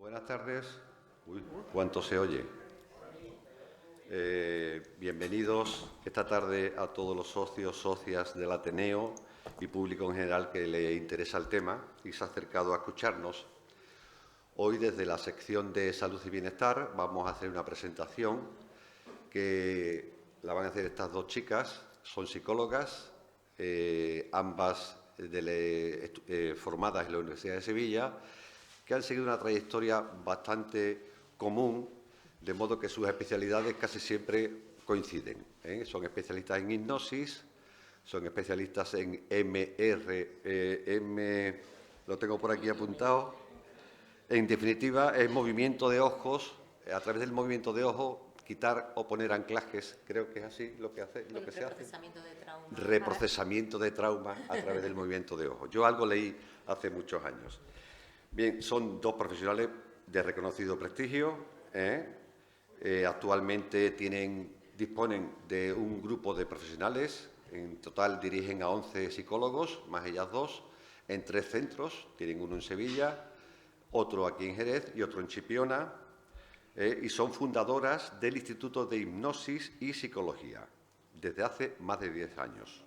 Buenas tardes. Uy, cuánto se oye. Bienvenidos esta tarde a todos los socios, socias del Ateneo y público en general que le interesa el tema y se ha acercado a escucharnos. Hoy, desde la sección de Salud y Bienestar, vamos a hacer una presentación que la van a hacer estas dos chicas. Son psicólogas, ambas formadas en la Universidad de Sevilla, que han seguido una trayectoria bastante común, de modo que sus especialidades casi siempre coinciden. Son especialistas en hipnosis, son especialistas en lo tengo por aquí apuntado. En definitiva, es movimiento de ojos, a través del movimiento de ojos, quitar o poner anclajes, creo que es así lo que se hace. Reprocesamiento de trauma. Reprocesamiento de trauma a través del movimiento de ojos. Yo algo leí hace muchos años. Bien, son dos profesionales de reconocido prestigio. Actualmente disponen de un grupo de profesionales. En total dirigen a 11 psicólogos, más ellas dos, en 3 centros. Tienen uno en Sevilla, otro aquí en Jerez y otro en Chipiona. Y son fundadoras del Instituto de Hipnosis y Psicología desde hace más de 10 años.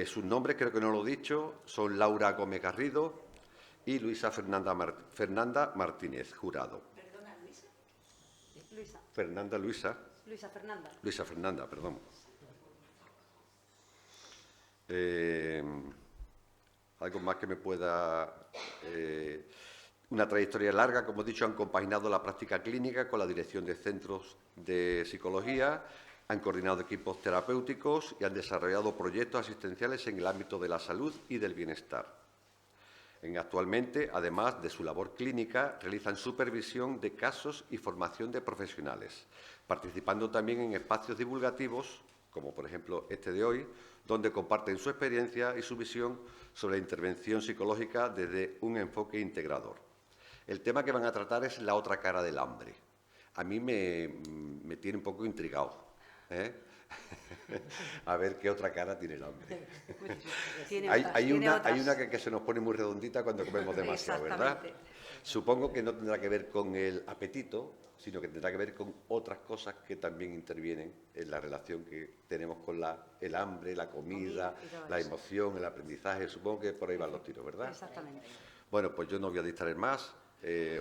Sus nombres, creo que no lo he dicho, son Laura Gómez Garrido y Luisa Fernanda Martínez Jurado. ¿Perdona, Luisa? Luisa. Fernanda Luisa. Luisa Fernanda. Luisa Fernanda, perdón. Algo más que me pueda... Una trayectoria larga, como he dicho, han compaginado la práctica clínica con la dirección de centros de psicología, han coordinado equipos terapéuticos y han desarrollado proyectos asistenciales en el ámbito de la salud y del bienestar. Actualmente, además de su labor clínica, realizan supervisión de casos y formación de profesionales, participando también en espacios divulgativos, como por ejemplo este de hoy, donde comparten su experiencia y su visión sobre la intervención psicológica desde un enfoque integrador. El tema que van a tratar es la otra cara del hambre. A mí me tiene un poco intrigado. A ver qué otra cara tiene el hambre. Hay una que se nos pone muy redondita cuando comemos demasiado, ¿verdad? Supongo que no tendrá que ver con el apetito, sino que tendrá que ver con otras cosas que también intervienen en la relación que tenemos con el hambre, la comida, la emoción, el aprendizaje. Supongo que por ahí van los tiros, ¿verdad? Exactamente. Bueno, pues yo no voy a distraer más.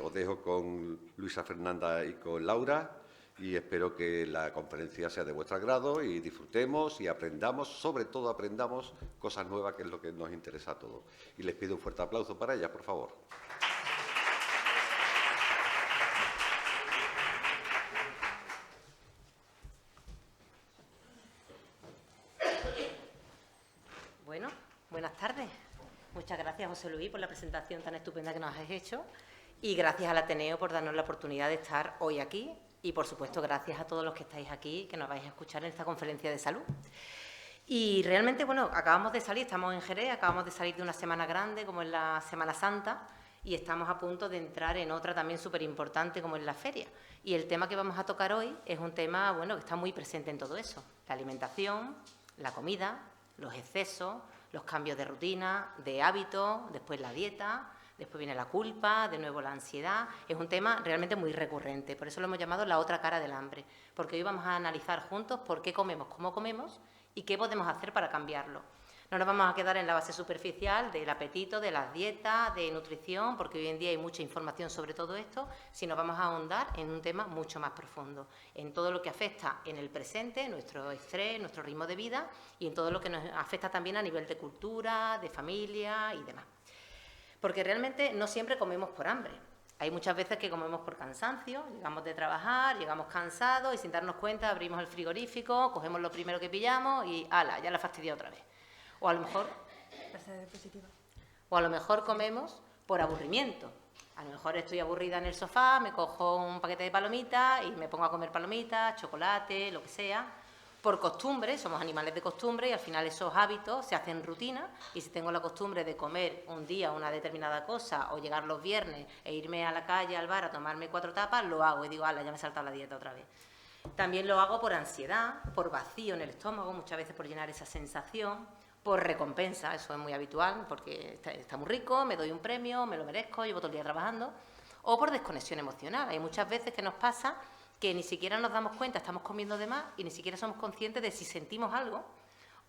Os dejo con Luisa Fernanda y con Laura y espero que la conferencia sea de vuestro agrado y disfrutemos y aprendamos, sobre todo aprendamos cosas nuevas, que es lo que nos interesa a todos. Y les pido un fuerte aplauso para ellas, por favor. Bueno, buenas tardes. Muchas gracias, José Luis, por la presentación tan estupenda que nos has hecho y gracias al Ateneo por darnos la oportunidad de estar hoy aquí y, por supuesto, gracias a todos los que estáis aquí, que nos vais a escuchar en esta conferencia de salud. Y realmente, bueno, acabamos de salir, estamos en Jerez, acabamos de salir de una semana grande como es la Semana Santa y estamos a punto de entrar en otra también súper importante como es la feria. Y el tema que vamos a tocar hoy es un tema, bueno, que está muy presente en todo eso. La alimentación, la comida, los excesos, los cambios de rutina, de hábito, después la dieta, después viene la culpa, de nuevo la ansiedad. Es un tema realmente muy recurrente, por eso lo hemos llamado la otra cara del hambre, porque hoy vamos a analizar juntos por qué comemos, cómo comemos y qué podemos hacer para cambiarlo. No nos vamos a quedar en la base superficial del apetito, de las dietas, de nutrición, porque hoy en día hay mucha información sobre todo esto, sino vamos a ahondar en un tema mucho más profundo, en todo lo que afecta en el presente, nuestro estrés, nuestro ritmo de vida y en todo lo que nos afecta también a nivel de cultura, de familia y demás. Porque realmente no siempre comemos por hambre. Hay muchas veces que comemos por cansancio, llegamos de trabajar, llegamos cansados y sin darnos cuenta abrimos el frigorífico, cogemos lo primero que pillamos y ¡hala!, ya la fastidié otra vez. O a lo mejor comemos por aburrimiento. A lo mejor estoy aburrida en el sofá, me cojo un paquete de palomitas y me pongo a comer palomitas, chocolate, lo que sea. Por costumbre, somos animales de costumbre y al final esos hábitos se hacen rutina y si tengo la costumbre de comer un día una determinada cosa o llegar los viernes e irme a la calle, al bar, a tomarme 4 tapas, lo hago y digo, ala, ya me he saltado la dieta otra vez. También lo hago por ansiedad, por vacío en el estómago, muchas veces por llenar esa sensación, por recompensa, eso es muy habitual porque está muy rico, me doy un premio, me lo merezco, llevo todo el día trabajando. o por desconexión emocional. Hay muchas veces que nos pasa que ni siquiera nos damos cuenta, estamos comiendo de más y ni siquiera somos conscientes de si sentimos algo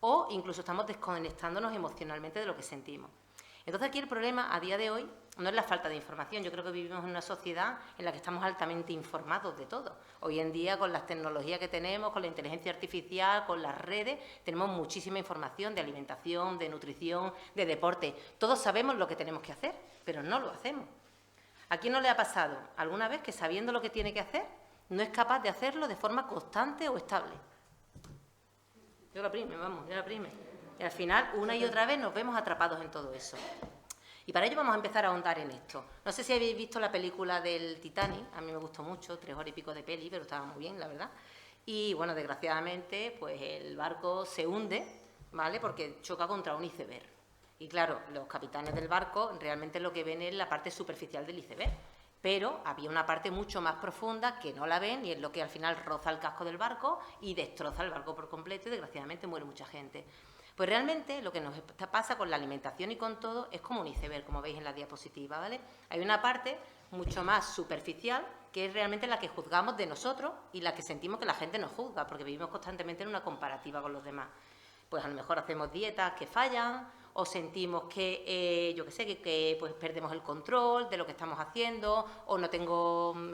o incluso estamos desconectándonos emocionalmente de lo que sentimos. Entonces aquí el problema a día de hoy no es la falta de información. Yo creo que vivimos en una sociedad en la que estamos altamente informados de todo. Hoy en día, con las tecnologías que tenemos, con la inteligencia artificial, con las redes, tenemos muchísima información de alimentación, de nutrición, de deporte. Todos sabemos lo que tenemos que hacer, pero no lo hacemos. ¿A quién no le ha pasado alguna vez que sabiendo lo que tiene que hacer, no es capaz de hacerlo de forma constante o estable? Yo la prime, vamos, yo la prime. Y al final, una y otra vez, nos vemos atrapados en todo eso. Y para ello vamos a empezar a ahondar en esto. No sé si habéis visto la película del Titanic, a mí me gustó mucho, 3 horas y pico de peli, pero estaba muy bien, la verdad. Y bueno, desgraciadamente, pues el barco se hunde, ¿vale? Porque choca contra un iceberg. Y claro, los capitanes del barco realmente lo que ven es la parte superficial del iceberg. Pero había una parte mucho más profunda que no la ven y es lo que al final roza el casco del barco y destroza el barco por completo y desgraciadamente muere mucha gente. Pues realmente lo que nos pasa con la alimentación y con todo es como un iceberg, como veis en la diapositiva, ¿vale? Hay una parte mucho más superficial que es realmente la que juzgamos de nosotros y la que sentimos que la gente nos juzga, porque vivimos constantemente en una comparativa con los demás. Pues a lo mejor hacemos dietas que fallan o sentimos que, yo qué sé, que pues perdemos el control de lo que estamos haciendo o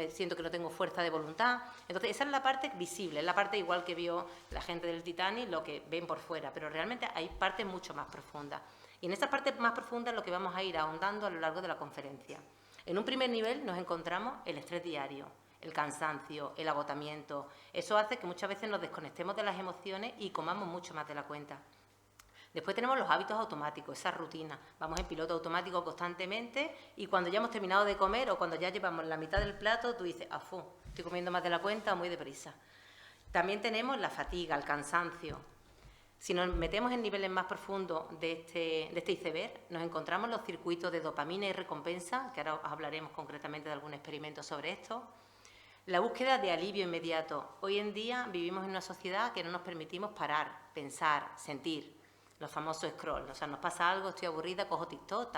siento que no tengo fuerza de voluntad. Entonces, esa es la parte visible, es la parte igual que vio la gente del Titanic, lo que ven por fuera, pero realmente hay partes mucho más profundas. Y en estas partes más profundas es lo que vamos a ir ahondando a lo largo de la conferencia. En un primer nivel nos encontramos el estrés diario, el cansancio, el agotamiento. Eso hace que muchas veces nos desconectemos de las emociones y comamos mucho más de la cuenta. Después tenemos los hábitos automáticos, esa rutina. Vamos en piloto automático constantemente y cuando ya hemos terminado de comer o cuando ya llevamos la mitad del plato, tú dices, estoy comiendo más de la cuenta o muy deprisa. También tenemos la fatiga, el cansancio. Si nos metemos en niveles más profundos de este iceberg, nos encontramos los circuitos de dopamina y recompensa, que ahora os hablaremos concretamente de algún experimento sobre esto. La búsqueda de alivio inmediato. Hoy en día vivimos en una sociedad que no nos permitimos parar, pensar, sentir. Los famosos scroll, o sea, nos pasa algo, estoy aburrida, cojo TikTok,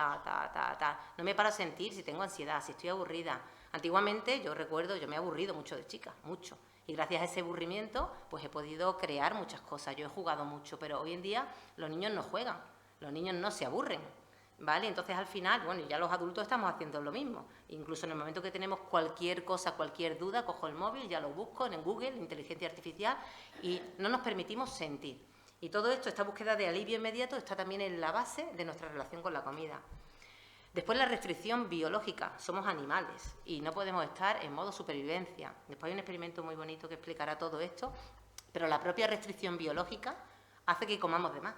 no me paro a sentir si tengo ansiedad, si estoy aburrida. Antiguamente, yo recuerdo, yo me he aburrido mucho de chica, mucho. Y gracias a ese aburrimiento, pues he podido crear muchas cosas. Yo he jugado mucho, pero hoy en día los niños no juegan, los niños no se aburren, ¿vale? Entonces, al final, bueno, ya los adultos estamos haciendo lo mismo. Incluso en el momento que tenemos cualquier cosa, cualquier duda, cojo el móvil, ya lo busco en Google, inteligencia artificial, y no nos permitimos sentir. Y todo esto, esta búsqueda de alivio inmediato, está también en la base de nuestra relación con la comida. Después, la restricción biológica. Somos animales y no podemos estar en modo supervivencia. Después hay un experimento muy bonito que explicará todo esto, pero la propia restricción biológica hace que comamos de más,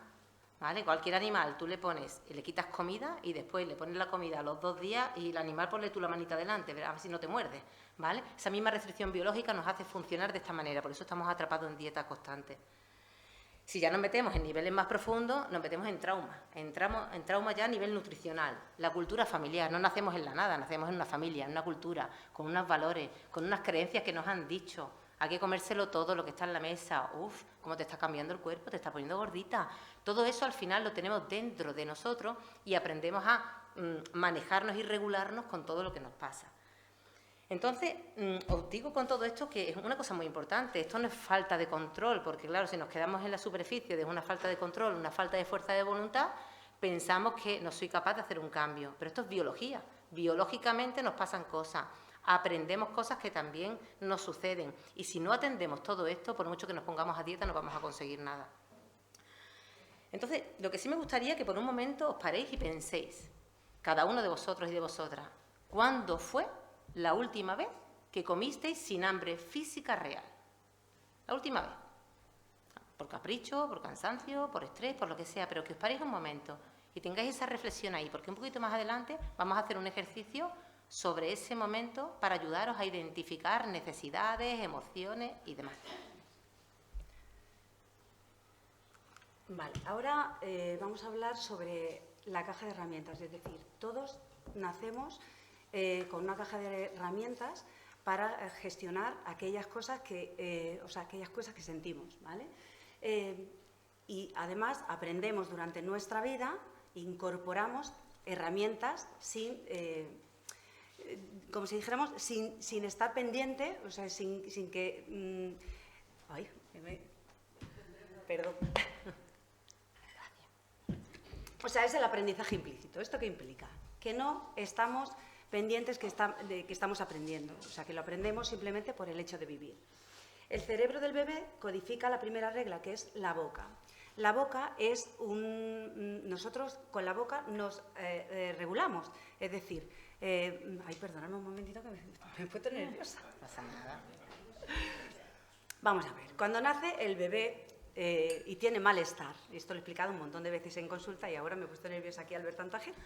¿vale? Cualquier animal, tú le pones y le quitas comida y después le pones la comida a los 2 días y el animal ponle tú la manita delante, a ver si no te muerde, ¿vale? Esa misma restricción biológica nos hace funcionar de esta manera, por eso estamos atrapados en dieta constante. Si ya nos metemos en niveles más profundos, nos metemos en trauma. Entramos en trauma ya a nivel nutricional. La cultura familiar. No nacemos en la nada, nacemos en una familia, en una cultura, con unos valores, con unas creencias que nos han dicho. Hay que comérselo todo lo que está en la mesa. Cómo te está cambiando el cuerpo, te está poniendo gordita. Todo eso al final lo tenemos dentro de nosotros y aprendemos a manejarnos y regularnos con todo lo que nos pasa. Entonces, os digo con todo esto que es una cosa muy importante. Esto no es falta de control, porque claro, si nos quedamos en la superficie de una falta de control, una falta de fuerza de voluntad, pensamos que no soy capaz de hacer un cambio. Pero esto es biología. Biológicamente nos pasan cosas. Aprendemos cosas que también nos suceden. Y si no atendemos todo esto, por mucho que nos pongamos a dieta, no vamos a conseguir nada. Entonces, lo que sí me gustaría es que por un momento os paréis y penséis, cada uno de vosotros y de vosotras, ¿cuándo fue la última vez que comisteis sin hambre física real? La última vez. Por capricho, por cansancio, por estrés, por lo que sea, pero que os paréis un momento y tengáis esa reflexión ahí, porque un poquito más adelante vamos a hacer un ejercicio sobre ese momento para ayudaros a identificar necesidades, emociones y demás. Vale, ahora vamos a hablar sobre la caja de herramientas, es decir, todos nacemos con una caja de herramientas para gestionar aquellas cosas que sentimos, ¿vale? Y además aprendemos durante nuestra vida, incorporamos herramientas como si dijéramos, sin estar pendiente, o sea, sin que... ay, perdón. O sea, es el aprendizaje implícito. ¿Esto qué implica? Que no estamos pendientes de que estamos aprendiendo, o sea, que lo aprendemos simplemente por el hecho de vivir. El cerebro del bebé codifica la primera regla, que es la boca. La boca es nosotros con la boca nos regulamos, es decir, ay, perdóname un momentito que me he puesto nerviosa. No pasa nada. Vamos a ver, cuando nace el bebé y tiene malestar, esto lo he explicado un montón de veces en consulta y ahora me he puesto nerviosa aquí al ver tanta gente.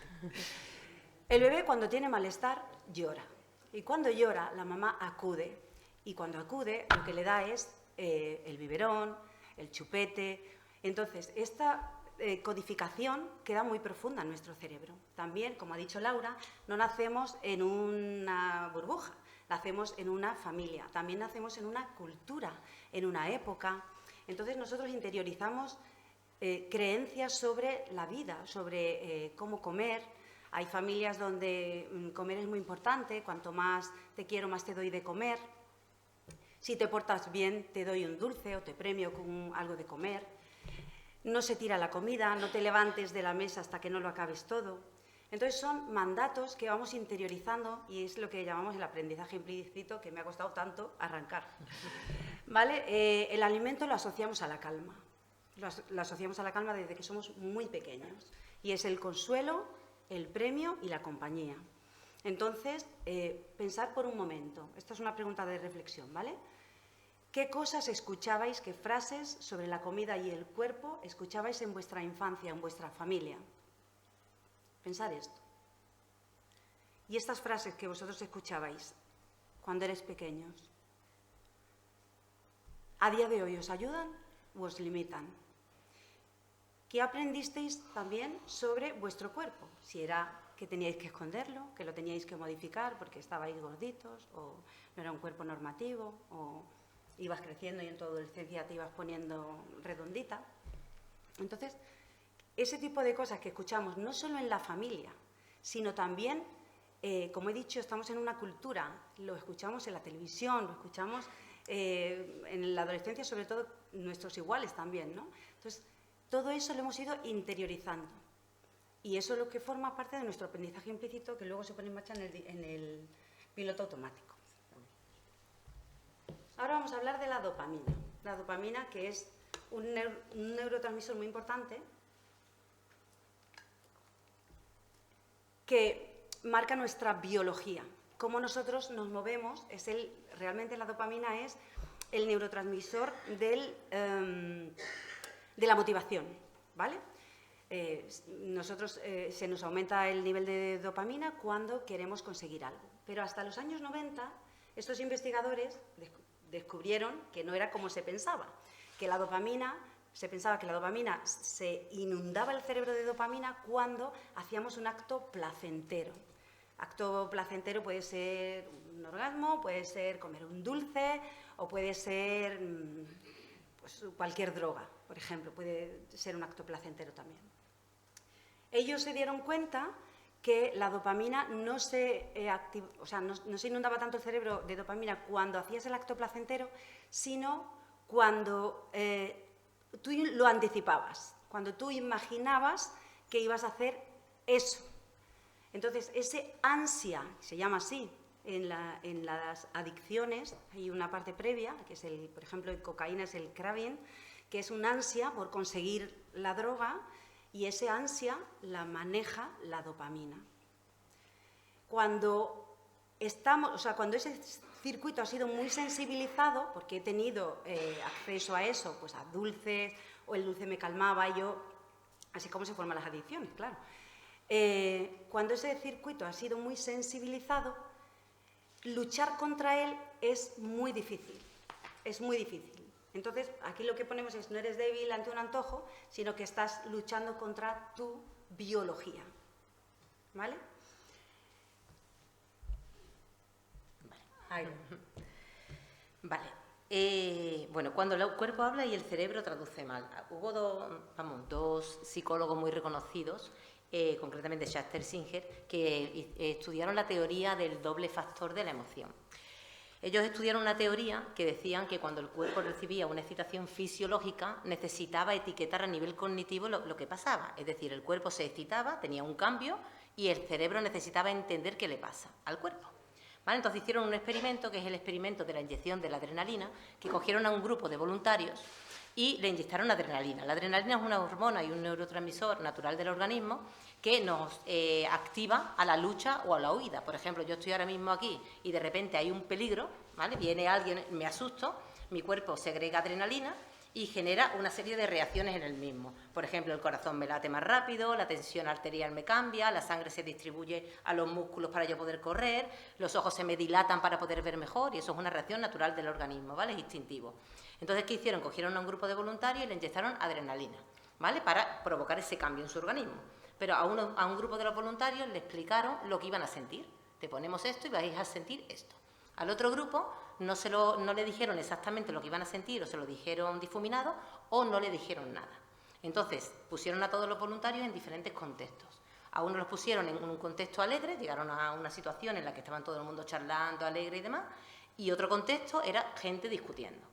El bebé cuando tiene malestar llora y cuando llora la mamá acude y cuando acude lo que le da es el biberón, el chupete. Entonces, esta codificación queda muy profunda en nuestro cerebro. También, como ha dicho Laura, no nacemos en una burbuja, nacemos en una familia, también nacemos en una cultura, en una época. Entonces, nosotros interiorizamos creencias sobre la vida, sobre cómo comer. Hay familias donde comer es muy importante, cuanto más te quiero, más te doy de comer. Si te portas bien, te doy un dulce o te premio con algo de comer. No se tira la comida, no te levantes de la mesa hasta que no lo acabes todo. Entonces son mandatos que vamos interiorizando y es lo que llamamos el aprendizaje implícito, que me ha costado tanto arrancar. ¿Vale? El alimento lo asociamos a la calma. Lo asociamos a la calma desde que somos muy pequeños. Y es el consuelo, el premio y la compañía. Entonces, pensad por un momento. Esto es una pregunta de reflexión, ¿vale? ¿Qué cosas escuchabais, qué frases sobre la comida y el cuerpo escuchabais en vuestra infancia, en vuestra familia? Pensad esto. Y estas frases que vosotros escuchabais cuando erais pequeños, ¿a día de hoy os ayudan o os limitan? ¿Qué aprendisteis también sobre vuestro cuerpo? Si era que teníais que esconderlo, que lo teníais que modificar porque estabais gorditos, o no era un cuerpo normativo, o ibas creciendo y en tu adolescencia te ibas poniendo redondita. Entonces, ese tipo de cosas que escuchamos no solo en la familia, sino también, como he dicho, estamos en una cultura, lo escuchamos en la televisión, lo escuchamos en la adolescencia, sobre todo nuestros iguales también, ¿no? Entonces, todo eso lo hemos ido interiorizando. Y eso es lo que forma parte de nuestro aprendizaje implícito que luego se pone en marcha en el piloto automático. Ahora vamos a hablar de la dopamina. La dopamina, que es un neurotransmisor muy importante que marca nuestra biología. Cómo nosotros nos movemos, realmente la dopamina es el neurotransmisor de la motivación, ¿vale? Se nos aumenta el nivel de dopamina cuando queremos conseguir algo. Pero hasta los años 90, estos investigadores descubrieron que no era como se pensaba, se pensaba que la dopamina se inundaba el cerebro de dopamina cuando hacíamos un acto placentero. Acto placentero puede ser un orgasmo, puede ser comer un dulce o puede ser pues, cualquier droga, por ejemplo, puede ser un acto placentero también. Ellos se dieron cuenta que la dopamina no se inundaba tanto el cerebro de dopamina cuando hacías el acto placentero, sino cuando tú lo anticipabas, cuando tú imaginabas que ibas a hacer eso. Entonces, ese ansia, se llama así, en las adicciones, hay una parte previa, que es por ejemplo, en cocaína es el craving, que es un ansia por conseguir la droga, y ese ansia la maneja la dopamina. Cuando ese circuito ha sido muy sensibilizado, porque he tenido acceso a eso, pues a dulces, o el dulce me calmaba, así como se forman las adicciones, claro. Cuando ese circuito ha sido muy sensibilizado, luchar contra él es muy difícil, es muy difícil. Entonces, aquí lo que ponemos es, no eres débil ante un antojo, sino que estás luchando contra tu biología. ¿Vale? Vale. Bueno, cuando el cuerpo habla y el cerebro traduce mal. Hubo dos psicólogos muy reconocidos concretamente Schachter-Singer, que estudiaron la teoría del doble factor de la emoción. Ellos estudiaron una teoría que decían que cuando el cuerpo recibía una excitación fisiológica necesitaba etiquetar a nivel cognitivo lo que pasaba. Es decir, el cuerpo se excitaba, tenía un cambio y el cerebro necesitaba entender qué le pasa al cuerpo. ¿Vale? Entonces hicieron un experimento, que es el experimento de la inyección de la adrenalina, que cogieron a un grupo de voluntarios y le inyectaron adrenalina. La adrenalina es una hormona y un neurotransmisor natural del organismo que nos activa a la lucha o a la huida. Por ejemplo, yo estoy ahora mismo aquí y de repente hay un peligro, ¿vale? Viene alguien, me asusto, mi cuerpo segrega adrenalina y genera una serie de reacciones en el mismo. Por ejemplo, el corazón me late más rápido, la tensión arterial me cambia, la sangre se distribuye a los músculos para yo poder correr, los ojos se me dilatan para poder ver mejor y eso es una reacción natural del organismo, ¿vale? Es instintivo. Entonces, ¿qué hicieron? Cogieron a un grupo de voluntarios y le inyectaron adrenalina, ¿vale? Para provocar ese cambio en su organismo. Pero a un grupo de los voluntarios le explicaron lo que iban a sentir. Te ponemos esto y vais a sentir esto. Al otro grupo no le dijeron exactamente lo que iban a sentir o se lo dijeron difuminado o no le dijeron nada. Entonces, pusieron a todos los voluntarios en diferentes contextos. A unos los pusieron en un contexto alegre, llegaron a una situación en la que estaban todo el mundo charlando, alegre y demás, y otro contexto era gente discutiendo.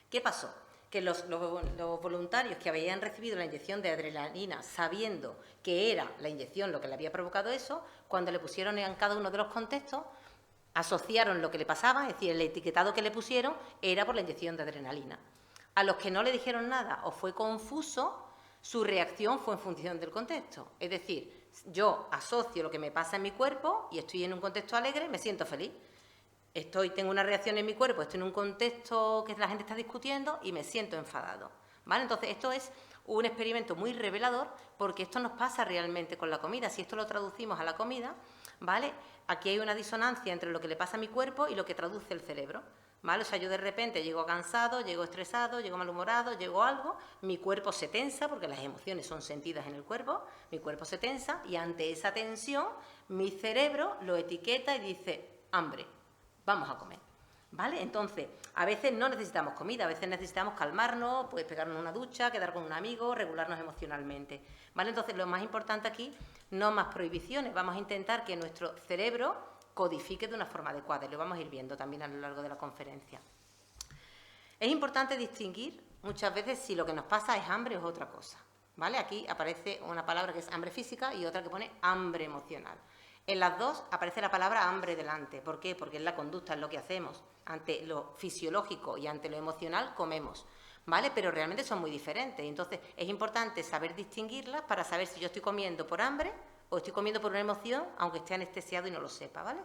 ¿Qué pasó? Que los voluntarios que habían recibido la inyección de adrenalina sabiendo que era la inyección lo que le había provocado eso, cuando le pusieron en cada uno de los contextos, asociaron lo que le pasaba, es decir, el etiquetado que le pusieron era por la inyección de adrenalina. A los que no le dijeron nada o fue confuso, su reacción fue en función del contexto. Es decir, yo asocio lo que me pasa en mi cuerpo y estoy en un contexto alegre, me siento feliz. Tengo una reacción en mi cuerpo, estoy en un contexto que la gente está discutiendo y me siento enfadado, ¿vale? Entonces, esto es un experimento muy revelador porque esto nos pasa realmente con la comida. Si esto lo traducimos a la comida, ¿vale? Aquí hay una disonancia entre lo que le pasa a mi cuerpo y lo que traduce el cerebro, ¿vale? O sea, yo de repente llego cansado, llego estresado, llego malhumorado, llego algo, mi cuerpo se tensa porque las emociones son sentidas en el cuerpo, mi cuerpo se tensa y ante esa tensión mi cerebro lo etiqueta y dice hambre. Vamos a comer, ¿vale? Entonces, a veces no necesitamos comida, a veces necesitamos calmarnos, pues pegarnos una ducha, quedar con un amigo, regularnos emocionalmente, ¿vale? Entonces, lo más importante aquí, no más prohibiciones, vamos a intentar que nuestro cerebro codifique de una forma adecuada y lo vamos a ir viendo también a lo largo de la conferencia. Es importante distinguir muchas veces si lo que nos pasa es hambre o es otra cosa, ¿vale? Aquí aparece una palabra que es hambre física y otra que pone hambre emocional. En las dos aparece la palabra hambre delante. ¿Por qué? Porque es la conducta, es lo que hacemos. Ante lo fisiológico y ante lo emocional comemos, ¿vale? Pero realmente son muy diferentes. Entonces, es importante saber distinguirlas para saber si yo estoy comiendo por hambre o estoy comiendo por una emoción, aunque esté anestesiado y no lo sepa, ¿vale?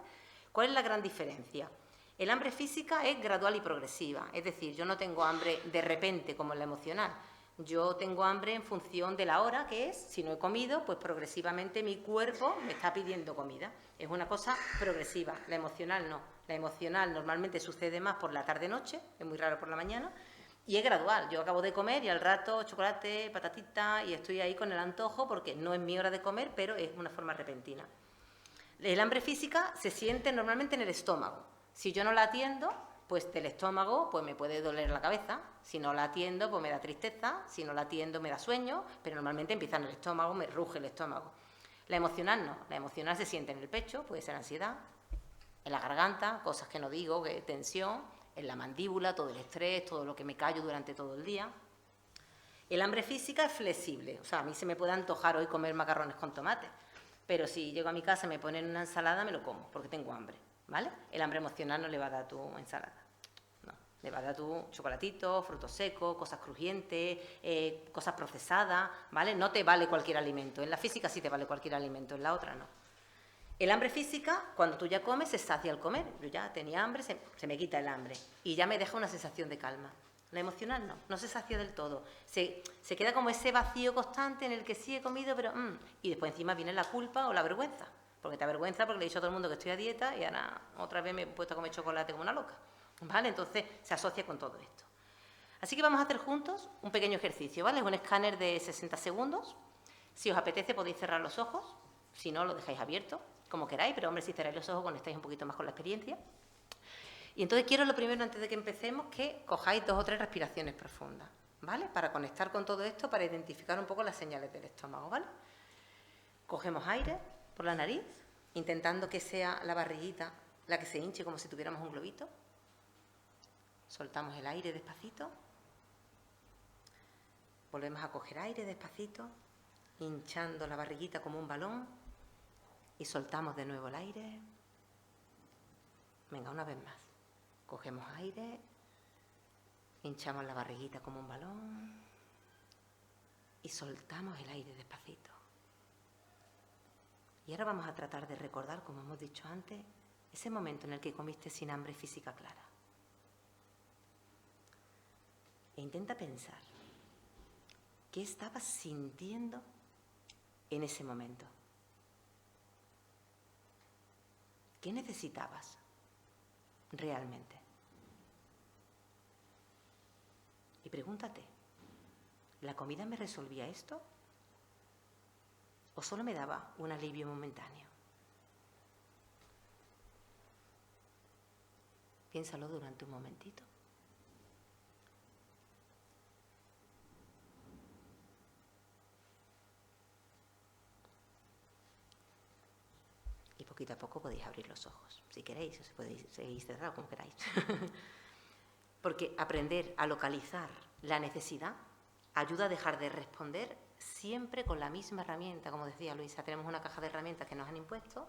¿Cuál es la gran diferencia? El hambre física es gradual y progresiva. Es decir, yo no tengo hambre de repente como en la emocional. Yo tengo hambre en función de la hora que es, si no he comido, pues progresivamente mi cuerpo me está pidiendo comida. Es una cosa progresiva, la emocional no. La emocional normalmente sucede más por la tarde-noche, es muy raro por la mañana, y es gradual. Yo acabo de comer y al rato chocolate, patatita, y estoy ahí con el antojo porque no es mi hora de comer, pero es una forma repentina. El hambre física se siente normalmente en el estómago. Si yo no la atiendo, pues del estómago pues me puede doler la cabeza, si no la atiendo pues me da tristeza, si no la atiendo me da sueño, pero normalmente empieza en el estómago, me ruge el estómago. La emocional no, la emocional se siente en el pecho, puede ser ansiedad, en la garganta, cosas que no digo, tensión, en la mandíbula, todo el estrés, todo lo que me callo durante todo el día. El hambre física es flexible, o sea, a mí se me puede antojar hoy comer macarrones con tomate, pero si llego a mi casa y me ponen una ensalada me lo como, porque tengo hambre. ¿Vale? El hambre emocional no le va a dar tu ensalada, no, le va a dar tu chocolatito, frutos secos, cosas crujientes, cosas procesadas, ¿vale? No te vale cualquier alimento, en la física sí te vale cualquier alimento, en la otra no. El hambre física, cuando tú ya comes, se sacia al comer, yo ya tenía hambre, se me quita el hambre y ya me deja una sensación de calma. La emocional no se sacia del todo, se queda como ese vacío constante en el que sí he comido, pero y después encima viene la culpa o la vergüenza. Porque te avergüenza porque le he dicho a todo el mundo que estoy a dieta y ahora otra vez me he puesto a comer chocolate como una loca, ¿vale? Entonces se asocia con todo esto. Así que vamos a hacer juntos un pequeño ejercicio, ¿vale? Es un escáner de 60 segundos. Si os apetece podéis cerrar los ojos, si no lo dejáis abierto, como queráis, pero hombre, si cerráis los ojos conectáis un poquito más con la experiencia. Y entonces quiero lo primero, antes de que empecemos, que cojáis 2 o 3 respiraciones profundas, ¿vale? Para conectar con todo esto, para identificar un poco las señales del estómago, ¿vale? Cogemos aire por la nariz, intentando que sea la barriguita la que se hinche como si tuviéramos un globito. Soltamos el aire despacito. Volvemos a coger aire despacito, hinchando la barriguita como un balón. Y soltamos de nuevo el aire. Venga, una vez más. Cogemos aire, hinchamos la barriguita como un balón y soltamos el aire despacito. Y ahora vamos a tratar de recordar, como hemos dicho antes, ese momento en el que comiste sin hambre física clara. E intenta pensar, ¿qué estabas sintiendo en ese momento? ¿Qué necesitabas realmente? Y pregúntate, ¿la comida me resolvía esto? ¿O solo me daba un alivio momentáneo? Piénsalo durante un momentito. Y poquito a poco podéis abrir los ojos, si queréis, o si podéis seguir cerrados, como queráis. Porque aprender a localizar la necesidad ayuda a dejar de responder siempre con la misma herramienta. Como decía Luisa, tenemos una caja de herramientas que nos han impuesto,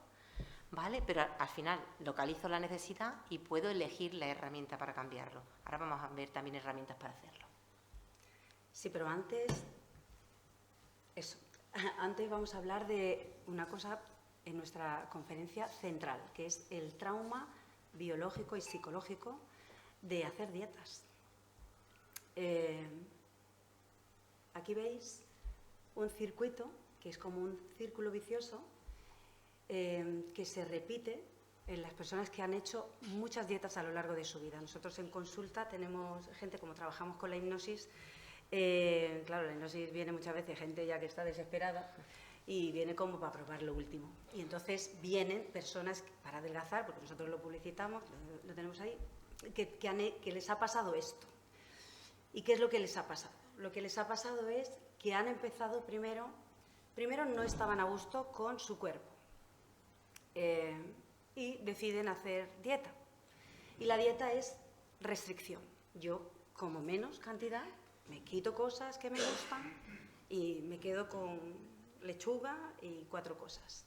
¿vale? Pero al final localizo la necesidad y puedo elegir la herramienta para cambiarlo. Ahora vamos a ver también herramientas para hacerlo. Sí, pero antes vamos a hablar de una cosa en nuestra conferencia central, que es el trauma biológico y psicológico de hacer dietas. Aquí veis un circuito que es como un círculo vicioso que se repite en las personas que han hecho muchas dietas a lo largo de su vida. Nosotros en consulta tenemos gente, como trabajamos con la hipnosis, claro, la hipnosis viene muchas veces gente ya que está desesperada y viene como para probar lo último. Y entonces vienen personas para adelgazar, porque nosotros lo publicitamos, lo tenemos ahí, que les ha pasado esto. ¿Y qué es lo que les ha pasado? Lo que les ha pasado es que han empezado primero no estaban a gusto con su cuerpo y deciden hacer dieta. Y la dieta es restricción. Yo como menos cantidad, me quito cosas que me gustan y me quedo con lechuga y 4 cosas.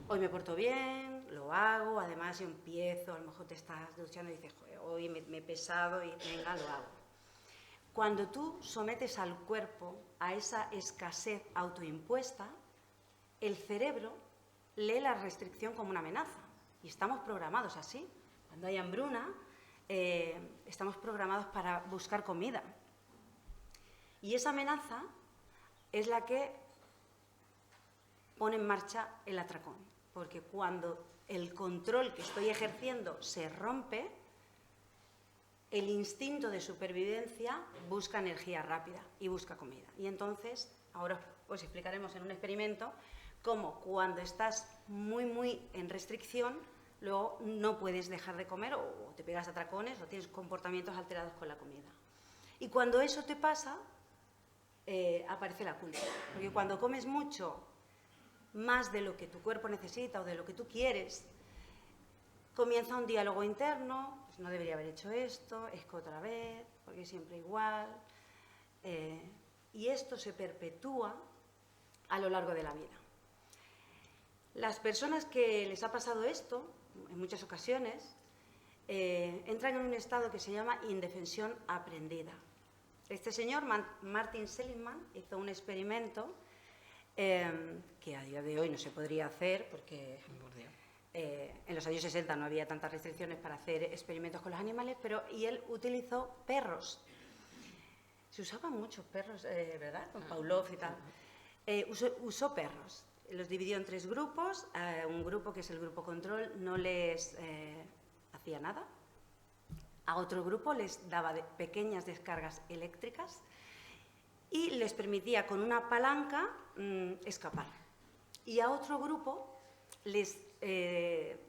Hoy me porto bien, lo hago, además yo empiezo, a lo mejor te estás duchando y dices, hoy me he pesado y venga, lo hago. Cuando tú sometes al cuerpo a esa escasez autoimpuesta, el cerebro lee la restricción como una amenaza. Y estamos programados así. Cuando hay hambruna, estamos programados para buscar comida. Y esa amenaza es la que pone en marcha el atracón. Porque cuando el control que estoy ejerciendo se rompe, el instinto de supervivencia busca energía rápida y busca comida. Y entonces, ahora os explicaremos en un experimento cómo cuando estás muy en restricción, luego no puedes dejar de comer o te pegas atracones o tienes comportamientos alterados con la comida. Y cuando eso te pasa, aparece la culpa. Porque cuando comes mucho, más de lo que tu cuerpo necesita o de lo que tú quieres, comienza un diálogo interno, pues no debería haber hecho esto, es que otra vez, porque siempre igual. Y esto se perpetúa a lo largo de la vida. Las personas que les ha pasado esto, en muchas ocasiones, entran en un estado que se llama indefensión aprendida. Este señor, Martin Seligman, hizo un experimento que a día de hoy no se podría hacer porque en los años 60 no había tantas restricciones para hacer experimentos con los animales, y él utilizó perros. Se usaban muchos perros, ¿verdad? Con Pavlov y tal. Usó perros. Los dividió en 3 grupos. Un grupo, que es el grupo control, no les hacía nada. A otro grupo les daba pequeñas descargas eléctricas y les permitía con una palanca escapar. Y a otro grupo les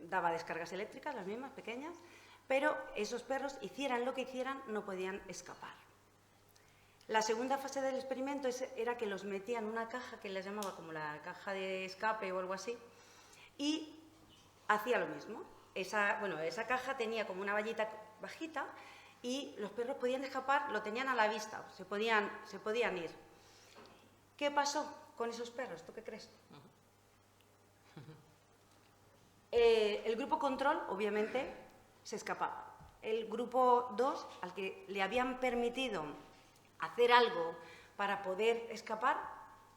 daba descargas eléctricas, las mismas, pequeñas, pero esos perros, hicieran lo que hicieran, no podían escapar. La segunda fase del experimento era que los metían en una caja que les llamaba como la caja de escape o algo así, y hacía lo mismo. Esa caja tenía como una vallita bajita y los perros podían escapar, lo tenían a la vista, se podían ir. ¿Qué pasó con esos perros? ¿Tú qué crees? El grupo control, obviamente, se escapaba. El grupo 2, al que le habían permitido hacer algo para poder escapar,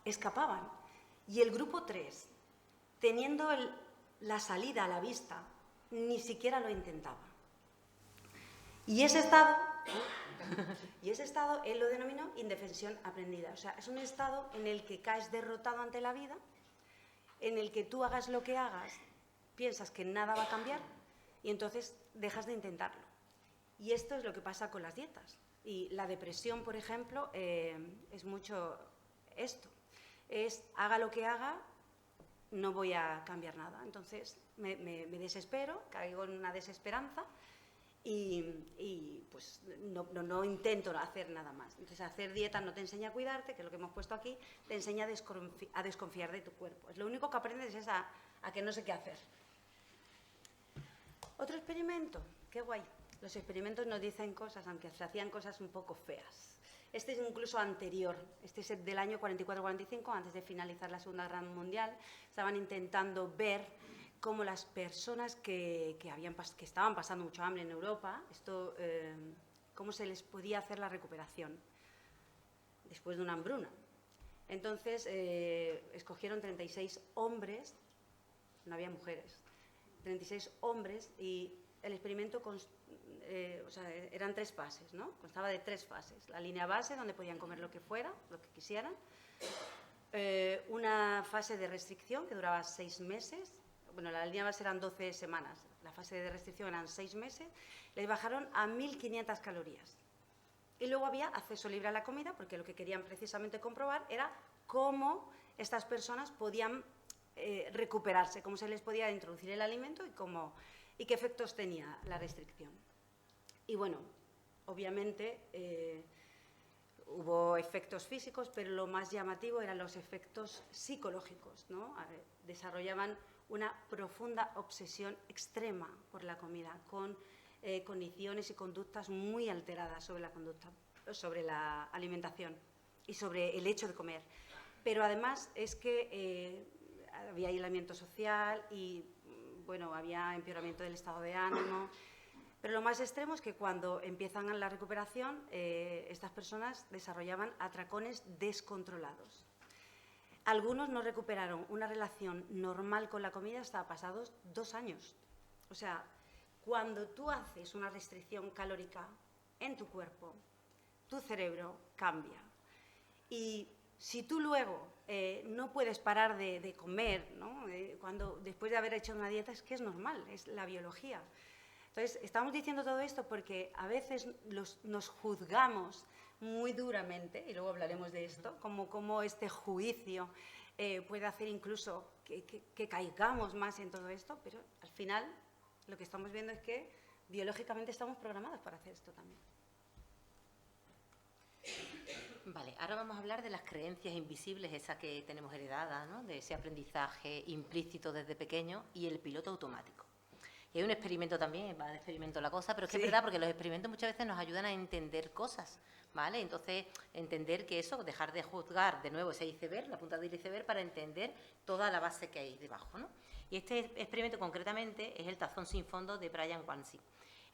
escapaban. Y el grupo 3, teniendo la salida a la vista, ni siquiera lo intentaba. Y ese estado él lo denominó indefensión aprendida. O sea, es un estado en el que caes derrotado ante la vida, en el que tú hagas lo que hagas, piensas que nada va a cambiar y entonces dejas de intentarlo. Y esto es lo que pasa con las dietas. Y la depresión, por ejemplo, es mucho esto. Haga lo que haga, no voy a cambiar nada. Entonces me desespero, caigo en una desesperanza y pues no intento hacer nada más. Entonces hacer dieta no te enseña a cuidarte, que es lo que hemos puesto aquí, te enseña a desconfiar de tu cuerpo. Es lo único que aprendes es a que no sé qué hacer. Otro experimento, qué guay. Los experimentos nos dicen cosas, aunque se hacían cosas un poco feas. Este es incluso anterior, este es del año 44-45, antes de finalizar la Segunda Guerra Mundial. Estaban intentando ver cómo las personas que estaban pasando mucho hambre en Europa, cómo se les podía hacer la recuperación después de una hambruna. Entonces, escogieron 36 hombres, no había mujeres, 36 hombres, y el experimento eran 3 fases, ¿no? Constaba de 3 fases. La línea base, donde podían comer lo que fuera, lo que quisieran. Una fase de restricción, que duraba 6 meses. Bueno, la línea base eran 12 semanas. La fase de restricción eran 6 meses. Les bajaron a 1.500 calorías. Y luego había acceso libre a la comida, porque lo que querían precisamente comprobar era cómo estas personas podían recuperarse, cómo se les podía introducir el alimento y qué efectos tenía la restricción. Y bueno, obviamente hubo efectos físicos, pero lo más llamativo eran los efectos psicológicos, ¿no? Desarrollaban una profunda obsesión extrema por la comida, con cogniciones y conductas muy alteradas sobre la alimentación y sobre el hecho de comer. Pero además es que había aislamiento social y bueno, había empeoramiento del estado de ánimo. Pero lo más extremo es que cuando empiezan la recuperación, estas personas desarrollaban atracones descontrolados. Algunos no recuperaron una relación normal con la comida hasta pasados 2 años. O sea, cuando tú haces una restricción calórica en tu cuerpo, tu cerebro cambia. Y si tú luego no puedes parar de comer, ¿no? Después de haber hecho una dieta, es que es normal, es la biología. Entonces, estamos diciendo todo esto porque a veces nos juzgamos muy duramente, y luego hablaremos de esto, como este juicio puede hacer incluso que caigamos más en todo esto, pero al final lo que estamos viendo es que biológicamente estamos programados para hacer esto también. Vale, ahora vamos a hablar de las creencias invisibles, esas que tenemos heredadas, ¿no? De ese aprendizaje implícito desde pequeño y el piloto automático. Y hay un experimento también, va de experimento la cosa, pero es que es verdad, porque los experimentos muchas veces nos ayudan a entender cosas, ¿vale? Entonces, entender que eso, dejar de juzgar de nuevo ese iceberg, la punta del iceberg, para entender toda la base que hay debajo, ¿no? Y este experimento concretamente es el tazón sin fondo de Brian Wansey.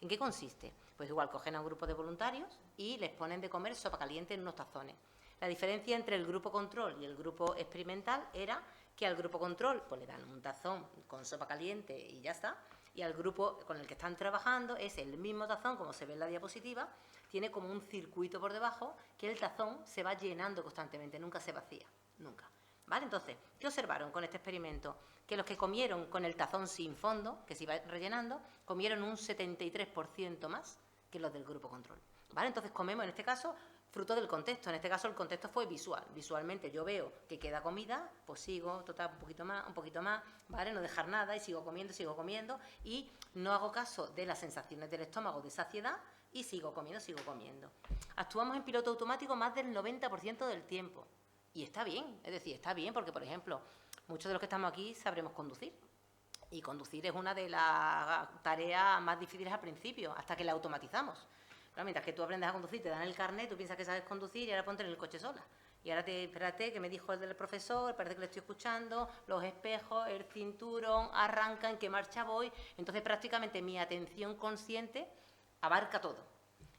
¿En qué consiste? Pues igual cogen a un grupo de voluntarios y les ponen de comer sopa caliente en unos tazones. La diferencia entre el grupo control y el grupo experimental era que al grupo control pues le dan un tazón con sopa caliente y ya está, y al grupo con el que están trabajando es el mismo tazón, como se ve en la diapositiva, tiene como un circuito por debajo que el tazón se va llenando constantemente, nunca se vacía, nunca. ¿Vale? Entonces, ¿qué observaron con este experimento? Que los que comieron con el tazón sin fondo, que se iba rellenando, comieron un 73% más que los del grupo control. ¿Vale? Entonces comemos, en este caso, fruto del contexto. En este caso el contexto fue visual. Visualmente yo veo que queda comida, pues sigo, total, un poquito más, ¿vale? No dejar nada y sigo comiendo y no hago caso de las sensaciones del estómago de saciedad, Y sigo comiendo, sigo comiendo. Actuamos en piloto automático más del 90% del tiempo. Y está bien, es decir, está bien porque, por ejemplo, muchos de los que estamos aquí sabremos conducir. Y conducir es una de las tareas más difíciles al principio, hasta que la automatizamos. Pero mientras que tú aprendes a conducir, te dan el carnet, tú piensas que sabes conducir y ahora ponte en el coche sola. Y ahora espérate, que me dijo el del profesor, parece que le estoy escuchando, los espejos, el cinturón, arranca, en qué marcha voy. Entonces, prácticamente mi atención consciente abarca todo.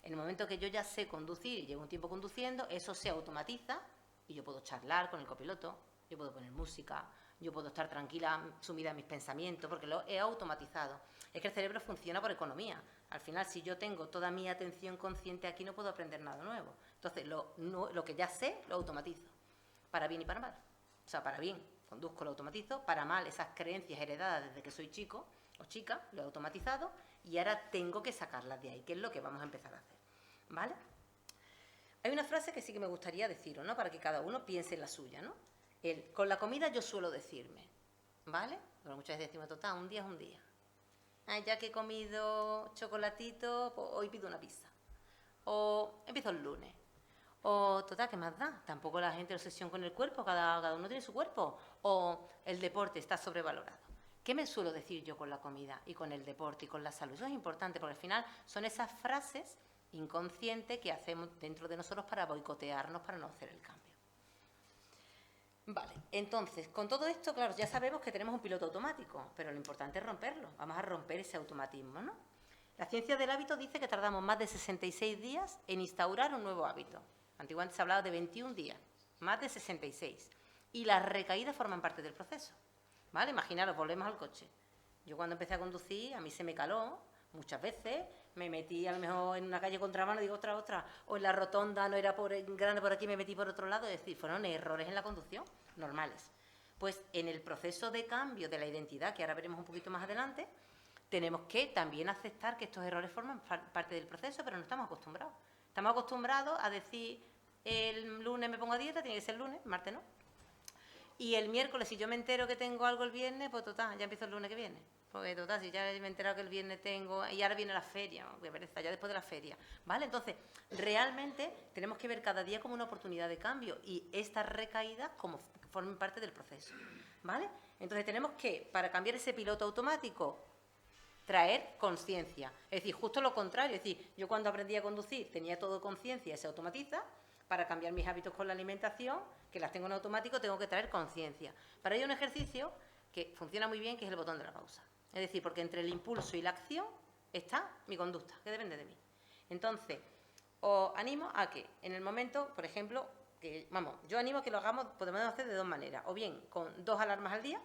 En el momento que yo ya sé conducir y llevo un tiempo conduciendo, eso se automatiza y yo puedo charlar con el copiloto, yo puedo poner música, yo puedo estar tranquila, sumida en mis pensamientos, porque lo he automatizado. Es que el cerebro funciona por economía. Al final, si yo tengo toda mi atención consciente aquí, no puedo aprender nada nuevo. Entonces, lo que ya sé, lo automatizo. Para bien y para mal. O sea, para bien, conduzco, lo automatizo. Para mal, esas creencias heredadas desde que soy chico o chica, lo he automatizado. Y ahora tengo que sacarlas de ahí, que es lo que vamos a empezar a hacer. ¿Vale? Hay una frase que sí que me gustaría deciros, ¿no? Para que cada uno piense en la suya, ¿no? Con la comida yo suelo decirme, ¿vale? Pero muchas veces decimos, total, un día es un día. Ay, ya que he comido chocolatito, pues hoy pido una pizza. O empiezo el lunes. O, total, ¿qué más da? Tampoco la gente obsesión con el cuerpo, cada uno tiene su cuerpo. O el deporte está sobrevalorado. ¿Qué me suelo decir yo con la comida y con el deporte y con la salud? Eso es importante porque al final son esas frases inconscientes que hacemos dentro de nosotros para boicotearnos, para no hacer el cambio. Vale, entonces, con todo esto, claro, ya sabemos que tenemos un piloto automático, pero lo importante es romperlo. Vamos a romper ese automatismo, ¿no? La ciencia del hábito dice que tardamos más de 66 días en instaurar un nuevo hábito. Antiguamente se hablaba de 21 días, más de 66. Y las recaídas forman parte del proceso. ¿Vale? Imaginaros, volvemos al coche. Yo cuando empecé a conducir, a mí se me caló muchas veces, me metí a lo mejor en una calle contramano, digo otra, o en la rotonda no era grande por aquí, me metí por otro lado, es decir, fueron errores en la conducción normales. Pues en el proceso de cambio de la identidad, que ahora veremos un poquito más adelante, tenemos que también aceptar que estos errores forman parte del proceso, pero no estamos acostumbrados. Estamos acostumbrados a decir, el lunes me pongo a dieta, tiene que ser el lunes, martes no. Y el miércoles, si yo me entero que tengo algo el viernes, pues total, ya empiezo el lunes que viene. Porque total, si ya me he enterado que el viernes tengo, y ahora viene la feria, qué pereza, ya después de la feria, ¿vale? Entonces, realmente tenemos que ver cada día como una oportunidad de cambio y estas recaídas como formen parte del proceso, ¿vale? Entonces tenemos que, para cambiar ese piloto automático, traer conciencia. Es decir, justo lo contrario, es decir, yo cuando aprendí a conducir tenía todo conciencia, se automatiza. Para cambiar mis hábitos con la alimentación, que las tengo en automático, tengo que traer conciencia. Para ello un ejercicio que funciona muy bien, que es el botón de la pausa. Es decir, porque entre el impulso y la acción está mi conducta, que depende de mí. Entonces, os animo a que en el momento, por ejemplo, yo animo a que lo hagamos, podemos hacer de dos maneras, o bien con 2 alarmas al día,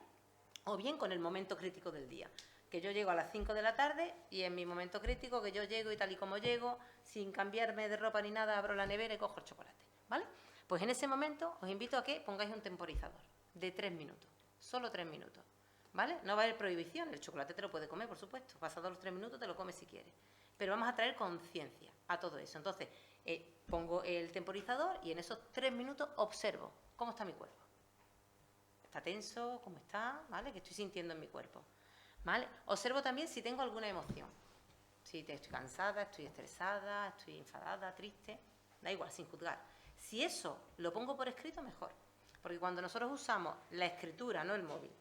o bien con el momento crítico del día. Que yo llego a las 5 de la tarde y en mi momento crítico, que yo llego y tal y como llego, sin cambiarme de ropa ni nada, abro la nevera y cojo el chocolate, ¿vale? Pues en ese momento os invito a que pongáis un temporizador de 3 minutos, solo 3 minutos, ¿vale? No va a haber prohibición, el chocolate te lo puedes comer, por supuesto, pasados los 3 minutos te lo comes si quieres, pero vamos a traer conciencia a todo eso. Entonces, pongo el temporizador y en esos 3 minutos observo cómo está mi cuerpo. ¿Está tenso? ¿Cómo está? ¿Vale? ¿Qué estoy sintiendo en mi cuerpo? ¿Vale? Observo también si tengo alguna emoción. Si estoy cansada, estoy estresada, estoy enfadada, triste, da igual, sin juzgar. Si eso lo pongo por escrito, mejor. Porque cuando nosotros usamos la escritura, no el móvil,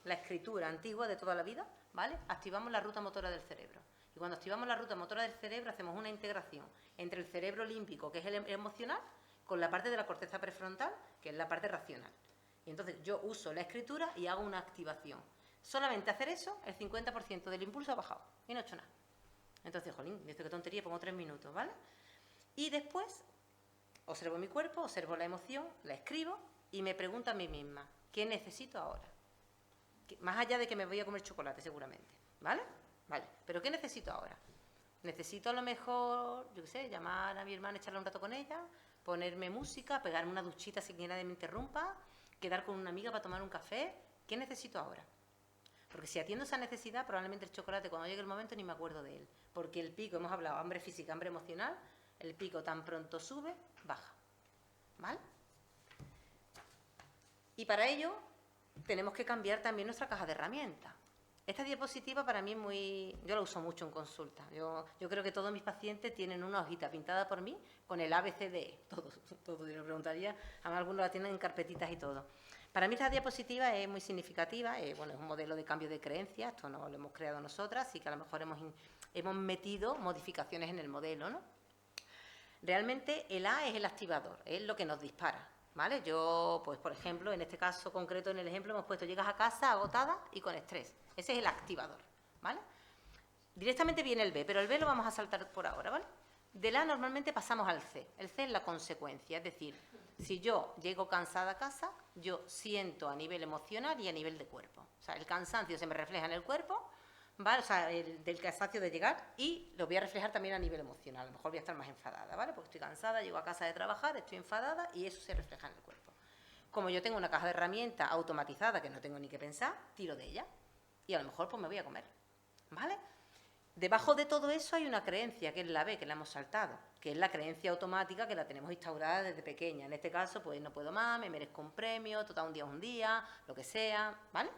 la escritura antigua de toda la vida, ¿vale? Activamos la ruta motora del cerebro. Y cuando activamos la ruta motora del cerebro, hacemos una integración entre el cerebro límbico, que es el emocional, con la parte de la corteza prefrontal, que es la parte racional. Y entonces yo uso la escritura y hago una activación. Solamente hacer eso, el 50% del impulso ha bajado y no he hecho nada. Entonces, jolín, dice qué tontería, pongo 3 minutos, ¿vale? Y después observo mi cuerpo, observo la emoción, la escribo y me pregunto a mí misma, ¿qué necesito ahora? Más allá de que me voy a comer chocolate, seguramente, ¿vale? Vale, pero ¿qué necesito ahora? Necesito a lo mejor, yo qué sé, llamar a mi hermana, echarle un rato con ella, ponerme música, pegarme una duchita sin que nadie me interrumpa, quedar con una amiga para tomar un café. ¿Qué necesito ahora? Porque si atiendo esa necesidad, probablemente el chocolate, cuando llegue el momento, ni me acuerdo de él. Porque el pico, hemos hablado, hambre física, hambre emocional, el pico tan pronto sube, baja. ¿Vale? Y para ello, tenemos que cambiar también nuestra caja de herramientas. Esta diapositiva para mí es muy... Yo la uso mucho en consulta. Yo creo que todos mis pacientes tienen una hojita pintada por mí con el ABCDE. Todo. Yo le preguntaría, además algunos la tienen en carpetitas y todo. Para mí esta diapositiva es muy significativa. Bueno, es un modelo de cambio de creencias. Esto no lo hemos creado nosotras, así que a lo mejor hemos metido modificaciones en el modelo, ¿no? Realmente el A es el activador, es lo que nos dispara, ¿vale? Yo, pues por ejemplo, en este caso concreto, en el ejemplo hemos puesto llegas a casa agotada y con estrés. Ese es el activador, ¿vale? Directamente viene el B, pero el B lo vamos a saltar por ahora, ¿vale? Del A normalmente pasamos al C. El C es la consecuencia, es decir, si yo llego cansada a casa, yo siento a nivel emocional y a nivel de cuerpo. O sea, el cansancio se me refleja en el cuerpo, ¿vale? O sea, del cansancio de llegar, y lo voy a reflejar también a nivel emocional. A lo mejor voy a estar más enfadada, ¿vale? Porque estoy cansada, llego a casa de trabajar, estoy enfadada y eso se refleja en el cuerpo. Como yo tengo una caja de herramientas automatizada que no tengo ni que pensar, tiro de ella y a lo mejor pues me voy a comer, ¿vale? Debajo de todo eso hay una creencia, que es la B, que la hemos saltado, que es la creencia automática que la tenemos instaurada desde pequeña. En este caso, pues no puedo más, me merezco un premio, total, un día es un día, lo que sea, ¿vale?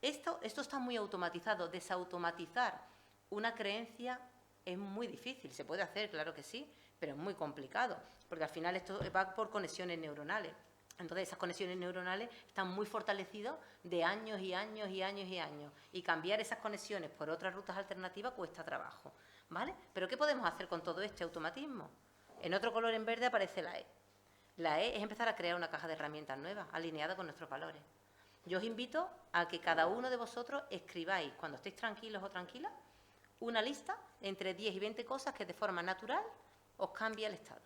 Esto está muy automatizado. Desautomatizar una creencia es muy difícil. Se puede hacer, claro que sí, pero es muy complicado, porque al final esto va por conexiones neuronales. Entonces, esas conexiones neuronales están muy fortalecidas de años y años y años y años. Y cambiar esas conexiones por otras rutas alternativas cuesta trabajo, ¿vale? Pero ¿qué podemos hacer con todo este automatismo? En otro color en verde aparece la E. La E es empezar a crear una caja de herramientas nuevas, alineada con nuestros valores. Yo os invito a que cada uno de vosotros escribáis, cuando estéis tranquilos o tranquilas, una lista entre 10 y 20 cosas que de forma natural os cambie el estado.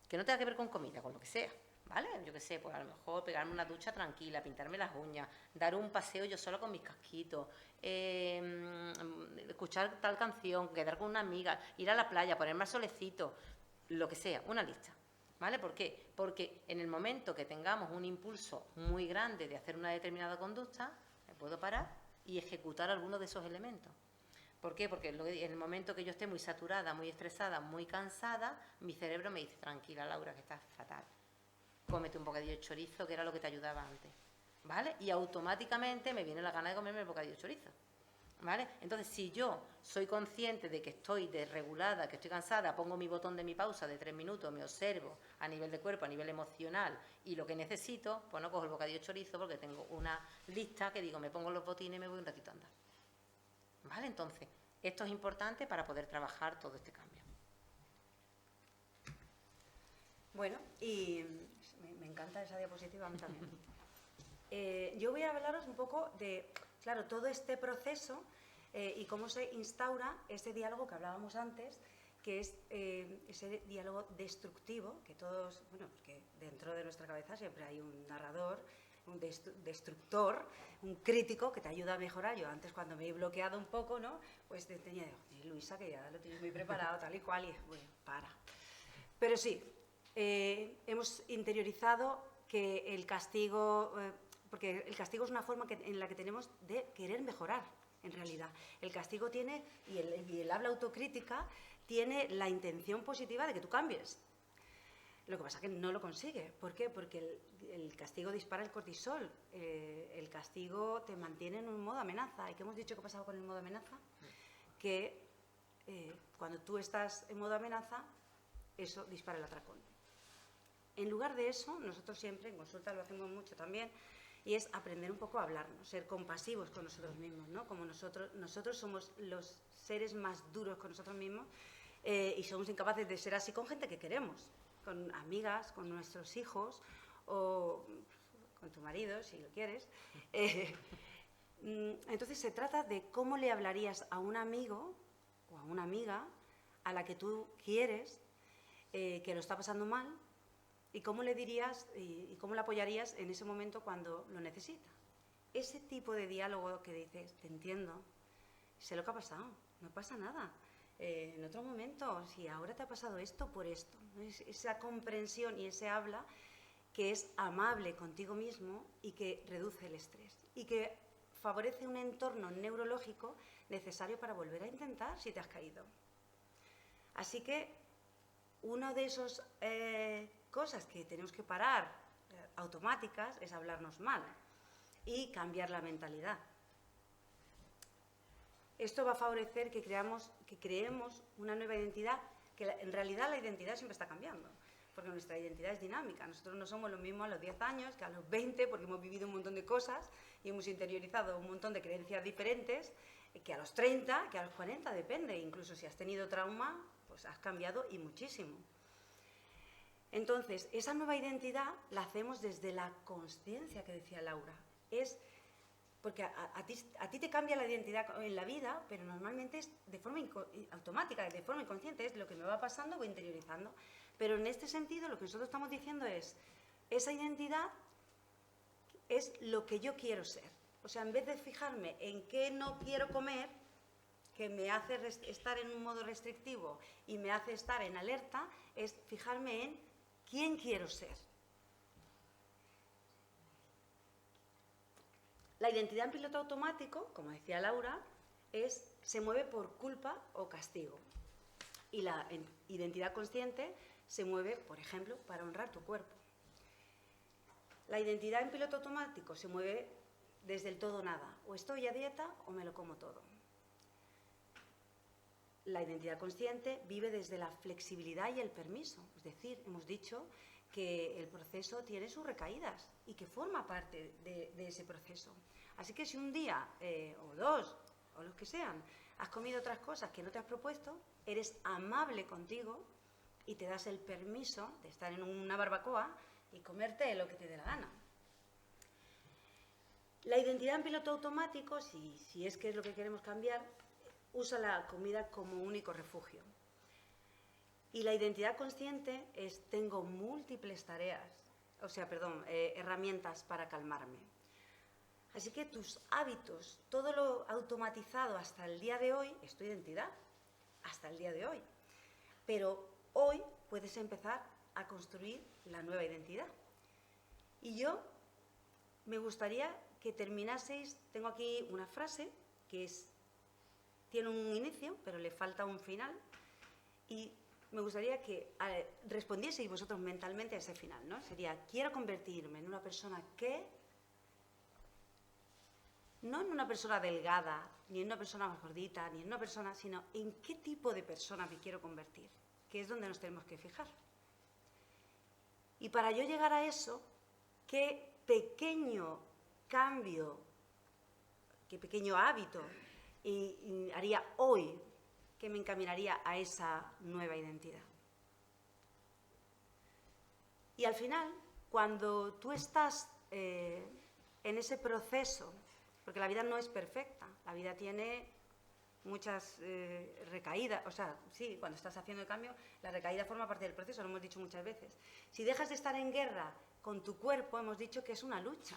Que no tenga que ver con comida, con lo que sea, ¿vale? Yo qué sé, pues a lo mejor pegarme una ducha tranquila, pintarme las uñas, dar un paseo yo sola con mis casquitos, escuchar tal canción, quedar con una amiga, ir a la playa, ponerme al solecito, lo que sea, una lista. ¿Vale? ¿Por qué? Porque en el momento que tengamos un impulso muy grande de hacer una determinada conducta, me puedo parar y ejecutar alguno de esos elementos. ¿Por qué? Porque en el momento que yo esté muy saturada, muy estresada, muy cansada, mi cerebro me dice, tranquila, Laura, que estás fatal. Cómete un bocadillo de chorizo, que era lo que te ayudaba antes. ¿Vale? Y automáticamente me viene la gana de comerme el bocadillo de chorizo. ¿Vale? Entonces, si yo soy consciente de que estoy desregulada, que estoy cansada, pongo mi botón de mi pausa de 3 minutos, me observo a nivel de cuerpo, a nivel emocional y lo que necesito, pues no cojo el bocadillo de chorizo porque tengo una lista que digo, me pongo los botines y me voy un ratito a andar. ¿Vale? Entonces, esto es importante para poder trabajar todo este cambio. Bueno, y me encanta esa diapositiva, a mí también. Yo voy a hablaros un poco de, claro, todo este proceso y cómo se instaura ese diálogo que hablábamos antes, que es ese diálogo destructivo, que todos, bueno, porque dentro de nuestra cabeza siempre hay un narrador, un destructor, un crítico que te ayuda a mejorar. Yo antes, cuando me he bloqueado un poco, ¿no? Pues tenía, Luisa, que ya lo tienes muy preparado, tal y cual, y bueno, para. Pero sí, hemos interiorizado que el castigo, porque el castigo es una forma en la que tenemos de querer mejorar, en realidad. El castigo tiene, y el habla autocrítica, tiene la intención positiva de que tú cambies. Lo que pasa es que no lo consigue. ¿Por qué? Porque el castigo dispara el cortisol. El castigo te mantiene en un modo amenaza. ¿Y qué hemos dicho que ha pasado con el modo amenaza? Que cuando tú estás en modo amenaza, eso dispara el atracón. En lugar de eso, nosotros siempre, en consulta lo hacemos mucho también, y es aprender un poco a hablarnos, ser compasivos con nosotros mismos, ¿no? Como nosotros somos los seres más duros con nosotros mismos y somos incapaces de ser así con gente que queremos, con amigas, con nuestros hijos o con tu marido, si lo quieres. Entonces se trata de cómo le hablarías a un amigo o a una amiga a la que tú quieres, que lo está pasando mal, y cómo le dirías y cómo le apoyarías en ese momento cuando lo necesita. Ese tipo de diálogo que dices, te entiendo, sé lo que ha pasado, no pasa nada. En otro momento, si ahora te ha pasado esto, por esto. Esa comprensión y ese habla que es amable contigo mismo y que reduce el estrés y que favorece un entorno neurológico necesario para volver a intentar si te has caído. Así que una de esas cosas que tenemos que parar automáticas es hablarnos mal y cambiar la mentalidad. Esto va a favorecer que creemos una nueva identidad, que en realidad la identidad siempre está cambiando, porque nuestra identidad es dinámica. Nosotros no somos lo mismo a los 10 años que a los 20, porque hemos vivido un montón de cosas y hemos interiorizado un montón de creencias diferentes, que a los 30, que a los 40, depende. Incluso si has tenido trauma, pues has cambiado y muchísimo. Entonces, esa nueva identidad la hacemos desde la consciencia que decía Laura. Porque a ti te cambia la identidad en la vida, pero normalmente es de forma automática, de forma inconsciente, es lo que me va pasando, voy interiorizando. Pero en este sentido, lo que nosotros estamos diciendo es, esa identidad es lo que yo quiero ser. O sea, en vez de fijarme en qué no quiero comer, que me hace estar en un modo restrictivo y me hace estar en alerta, es fijarme en quién quiero ser. La identidad en piloto automático, como decía Laura, se mueve por culpa o castigo. Y la identidad consciente se mueve, por ejemplo, para honrar tu cuerpo. La identidad en piloto automático se mueve desde el todo o nada. O estoy a dieta o me lo como todo. La identidad consciente vive desde la flexibilidad y el permiso. Es decir, hemos dicho que el proceso tiene sus recaídas y que forma parte de ese proceso. Así que si un día, o dos, o los que sean, has comido otras cosas que no te has propuesto, eres amable contigo y te das el permiso de estar en una barbacoa y comerte lo que te dé la gana. La identidad en piloto automático, si es que es lo que queremos cambiar, usa la comida como único refugio. Y la identidad consciente tengo múltiples herramientas para calmarme. Así que tus hábitos, todo lo automatizado hasta el día de hoy, es tu identidad, hasta el día de hoy. Pero hoy puedes empezar a construir la nueva identidad. Y yo me gustaría que terminaseis, tengo aquí una frase que tiene un inicio, pero le falta un final, y me gustaría que respondieseis vosotros mentalmente a ese final, ¿no? Sería, quiero convertirme en una persona que, no en una persona delgada, ni en una persona más gordita, ni en una persona, sino en qué tipo de persona me quiero convertir, que es donde nos tenemos que fijar. Y para yo llegar a eso, qué pequeño cambio, qué pequeño hábito y haría hoy que me encaminaría a esa nueva identidad. Y al final, cuando tú estás en ese proceso, porque la vida no es perfecta, la vida tiene muchas recaídas, o sea, sí, cuando estás haciendo el cambio, la recaída forma parte del proceso, lo hemos dicho muchas veces. Si dejas de estar en guerra con tu cuerpo, hemos dicho que es una lucha.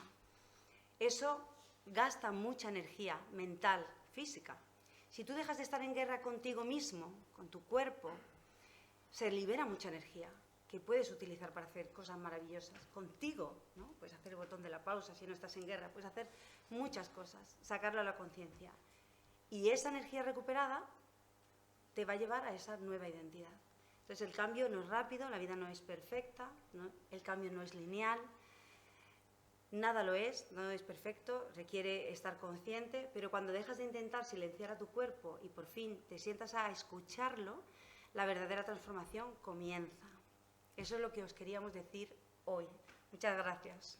Eso gasta mucha energía mental, física. Si tú dejas de estar en guerra contigo mismo, con tu cuerpo, se libera mucha energía que puedes utilizar para hacer cosas maravillosas. Contigo, ¿no? Puedes hacer el botón de la pausa si no estás en guerra, puedes hacer muchas cosas, sacarlo a la conciencia. Y esa energía recuperada te va a llevar a esa nueva identidad. Entonces el cambio no es rápido, la vida no es perfecta, ¿no? El cambio no es lineal, nada lo es, no es perfecto, requiere estar consciente, pero cuando dejas de intentar silenciar a tu cuerpo y por fin te sientas a escucharlo, la verdadera transformación comienza. Eso es lo que os queríamos decir hoy. Muchas gracias.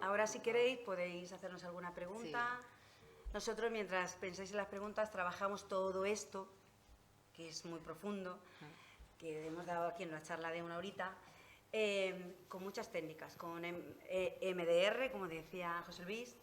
Ahora, si queréis, podéis hacernos alguna pregunta. Sí. Nosotros, mientras pensáis en las preguntas, trabajamos todo esto, que es muy profundo, que hemos dado aquí en una charla de 1 horita, con muchas técnicas, con MDR, como decía José Luis,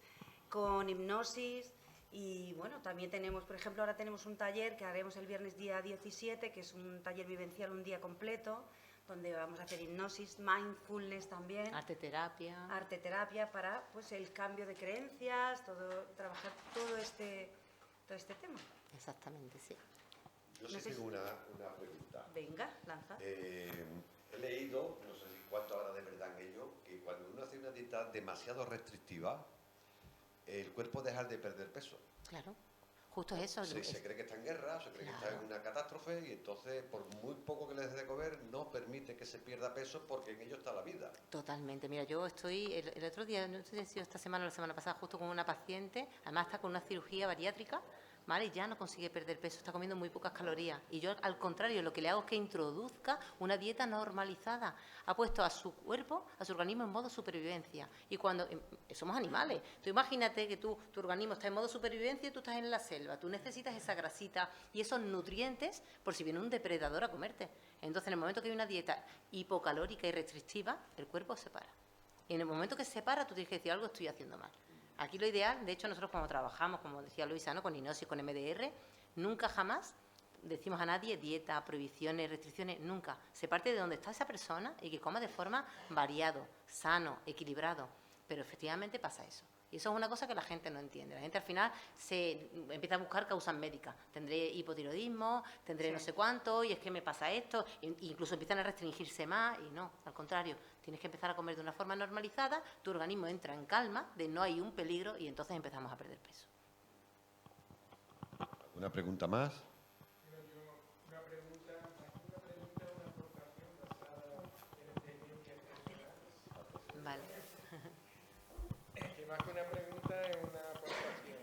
con hipnosis y, bueno, también tenemos, por ejemplo, ahora tenemos un taller que haremos el viernes día 17, que es un taller vivencial, un día completo, donde vamos a hacer hipnosis, mindfulness también. Arteterapia. Arteterapia para, pues, el cambio de creencias, trabajar todo este tema. Exactamente, sí. Yo sí tengo una pregunta. Venga, lanza. He leído, no sé cuánto habrá de verdad en ello, que cuando uno hace una dieta demasiado restrictiva, el cuerpo deja de perder peso. Claro. Justo es eso. Se cree que está en guerra, se cree que está en una catástrofe y entonces, por muy poco que les dé de comer, no permite que se pierda peso porque en ello está la vida. Totalmente. Mira, yo estoy, el otro día, no sé si ha sido esta semana o la semana pasada, justo con una paciente, además está con una cirugía bariátrica, ¿vale? Y ya no consigue perder peso, está comiendo muy pocas calorías. Y yo, al contrario, lo que le hago es que introduzca una dieta normalizada. Ha puesto a su cuerpo, a su organismo en modo supervivencia. Y cuando somos animales, tú imagínate que tu organismo está en modo supervivencia y tú estás en la selva. Tú necesitas esa grasita y esos nutrientes por si viene un depredador a comerte. Entonces, en el momento que hay una dieta hipocalórica y restrictiva, el cuerpo se para. Y en el momento que se para, tú tienes que decir, algo estoy haciendo mal. Aquí lo ideal, de hecho, nosotros cuando trabajamos, como decía Luisa, ¿no?, con hipnosis, con MDR, nunca jamás decimos a nadie dieta, prohibiciones, restricciones, nunca. Se parte de donde está esa persona y que coma de forma variado, sano, equilibrado. Pero efectivamente pasa eso. Y eso es una cosa que la gente no entiende. La gente al final se empieza a buscar causas médicas. Tendré hipotiroidismo, tendré no sé cuánto, y es que me pasa esto. Incluso empiezan a restringirse más y no, al contrario. Tienes que empezar a comer de una forma normalizada, tu organismo entra en calma, de no hay un peligro y entonces empezamos a perder peso. ¿Alguna pregunta más? Una pregunta, una aportación basada en experiencia personal. Vale. Que más que una pregunta es una aportación.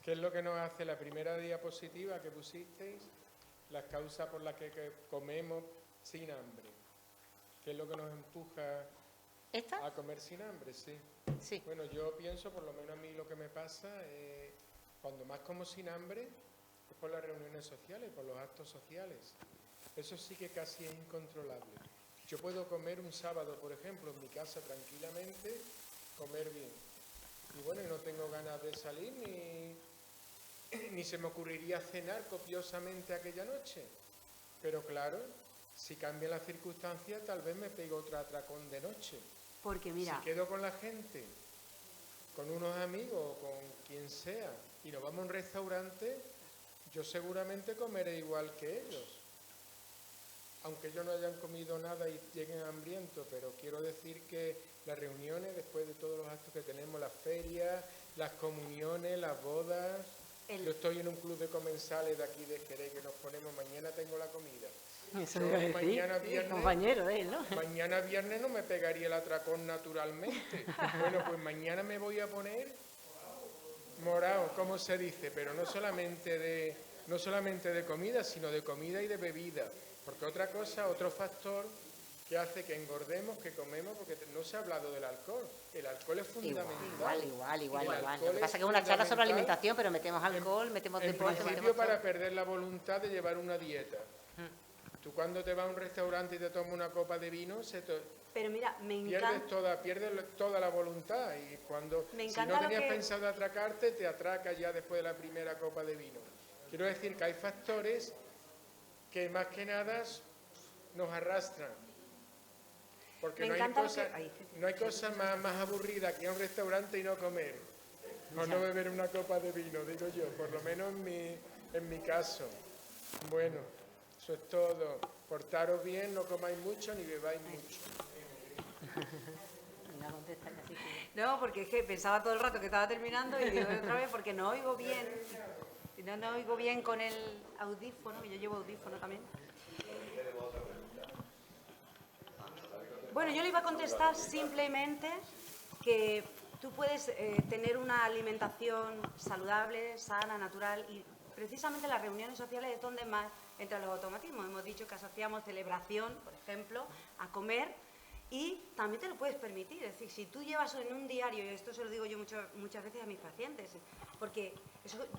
¿Qué es lo que nos hace la primera diapositiva que pusisteis? Las causas por las que comemos sin hambre. ¿Qué es lo que nos empuja ¿Esta? a comer sin hambre? Sí. Sí. Bueno, yo pienso, por lo menos a mí lo que me pasa, cuando más como sin hambre, es por las reuniones sociales, por los actos sociales. Eso sí que casi es incontrolable. Yo puedo comer un sábado, por ejemplo, en mi casa tranquilamente, comer bien. Y bueno, no tengo ganas de salir ni se me ocurriría cenar copiosamente aquella noche. Pero claro, si cambian las circunstancias, tal vez me pego otro atracón de noche. Porque mira, Si quedo con la gente, con unos amigos, con quien sea, y nos vamos a un restaurante, yo seguramente comeré igual que ellos. Aunque ellos no hayan comido nada y lleguen hambrientos, pero quiero decir que las reuniones, después de todos los actos que tenemos, las ferias, las comuniones, las bodas... Yo estoy en un club de comensales de aquí de Jerez que nos ponemos, mañana tengo la comida. Eso Yo iba a decir, mañana viernes, compañero de él, ¿no? Mañana viernes no me pegaría el atracón naturalmente. Bueno, pues mañana me voy a poner morado, como se dice, pero no solamente de comida, sino de comida y de bebida. Porque otra cosa, otro factor que hace que engordemos, que comemos, porque no se ha hablado del alcohol. El alcohol es fundamental. Igual. Lo alcohol que pasa es es que es una charla sobre fundamental. alimentación, pero metemos alcohol, metemos En deporte, principio, metemos para todo. perder la voluntad de llevar una dieta. Tú cuando te vas a un restaurante y te tomas una copa de vino, pero mira, me pierdes encanta. toda la voluntad. Y cuando, Me si encanta no lo tenías que- pensado atracarte, te atracas ya después de la primera copa de vino. Quiero decir que hay factores que más que nada nos arrastran. Porque Me no hay encanta lo cosa, que- ay, no hay cosa más aburrida que ir a un restaurante y no comer. O no beber una copa de vino, digo yo, por lo menos en mi caso. Bueno, eso es todo. Portaros bien, no comáis mucho ni bebáis mucho. Venga, contesta casi que- No, porque es que pensaba todo el rato que estaba terminando y digo otra vez porque no oigo bien. No oigo bien con el audífono, que yo llevo audífono también. Bueno, yo le iba a contestar simplemente que tú puedes tener una alimentación saludable, sana, natural y precisamente las reuniones sociales es donde más entran los automatismos. Hemos dicho que asociamos celebración, por ejemplo, a comer y también te lo puedes permitir. Es decir, si tú llevas en un diario, y esto se lo digo yo muchas veces a mis pacientes, porque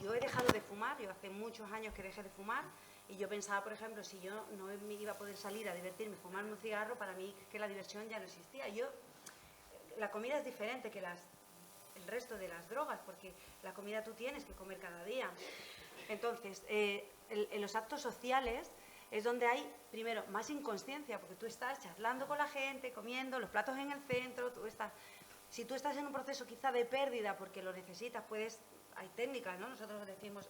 yo he dejado de fumar, yo hace muchos años que dejé de fumar y yo pensaba, por ejemplo, si yo no me iba a poder salir a divertirme, fumarme un cigarro, para mí que la diversión ya no existía. La comida es diferente que el resto de las drogas, porque la comida tú tienes que comer cada día. Entonces, en los actos sociales es donde hay, primero, más inconsciencia, porque tú estás charlando con la gente, comiendo, los platos en el centro, si tú estás en un proceso quizá de pérdida porque lo necesitas, hay técnicas, ¿no? Nosotros decimos,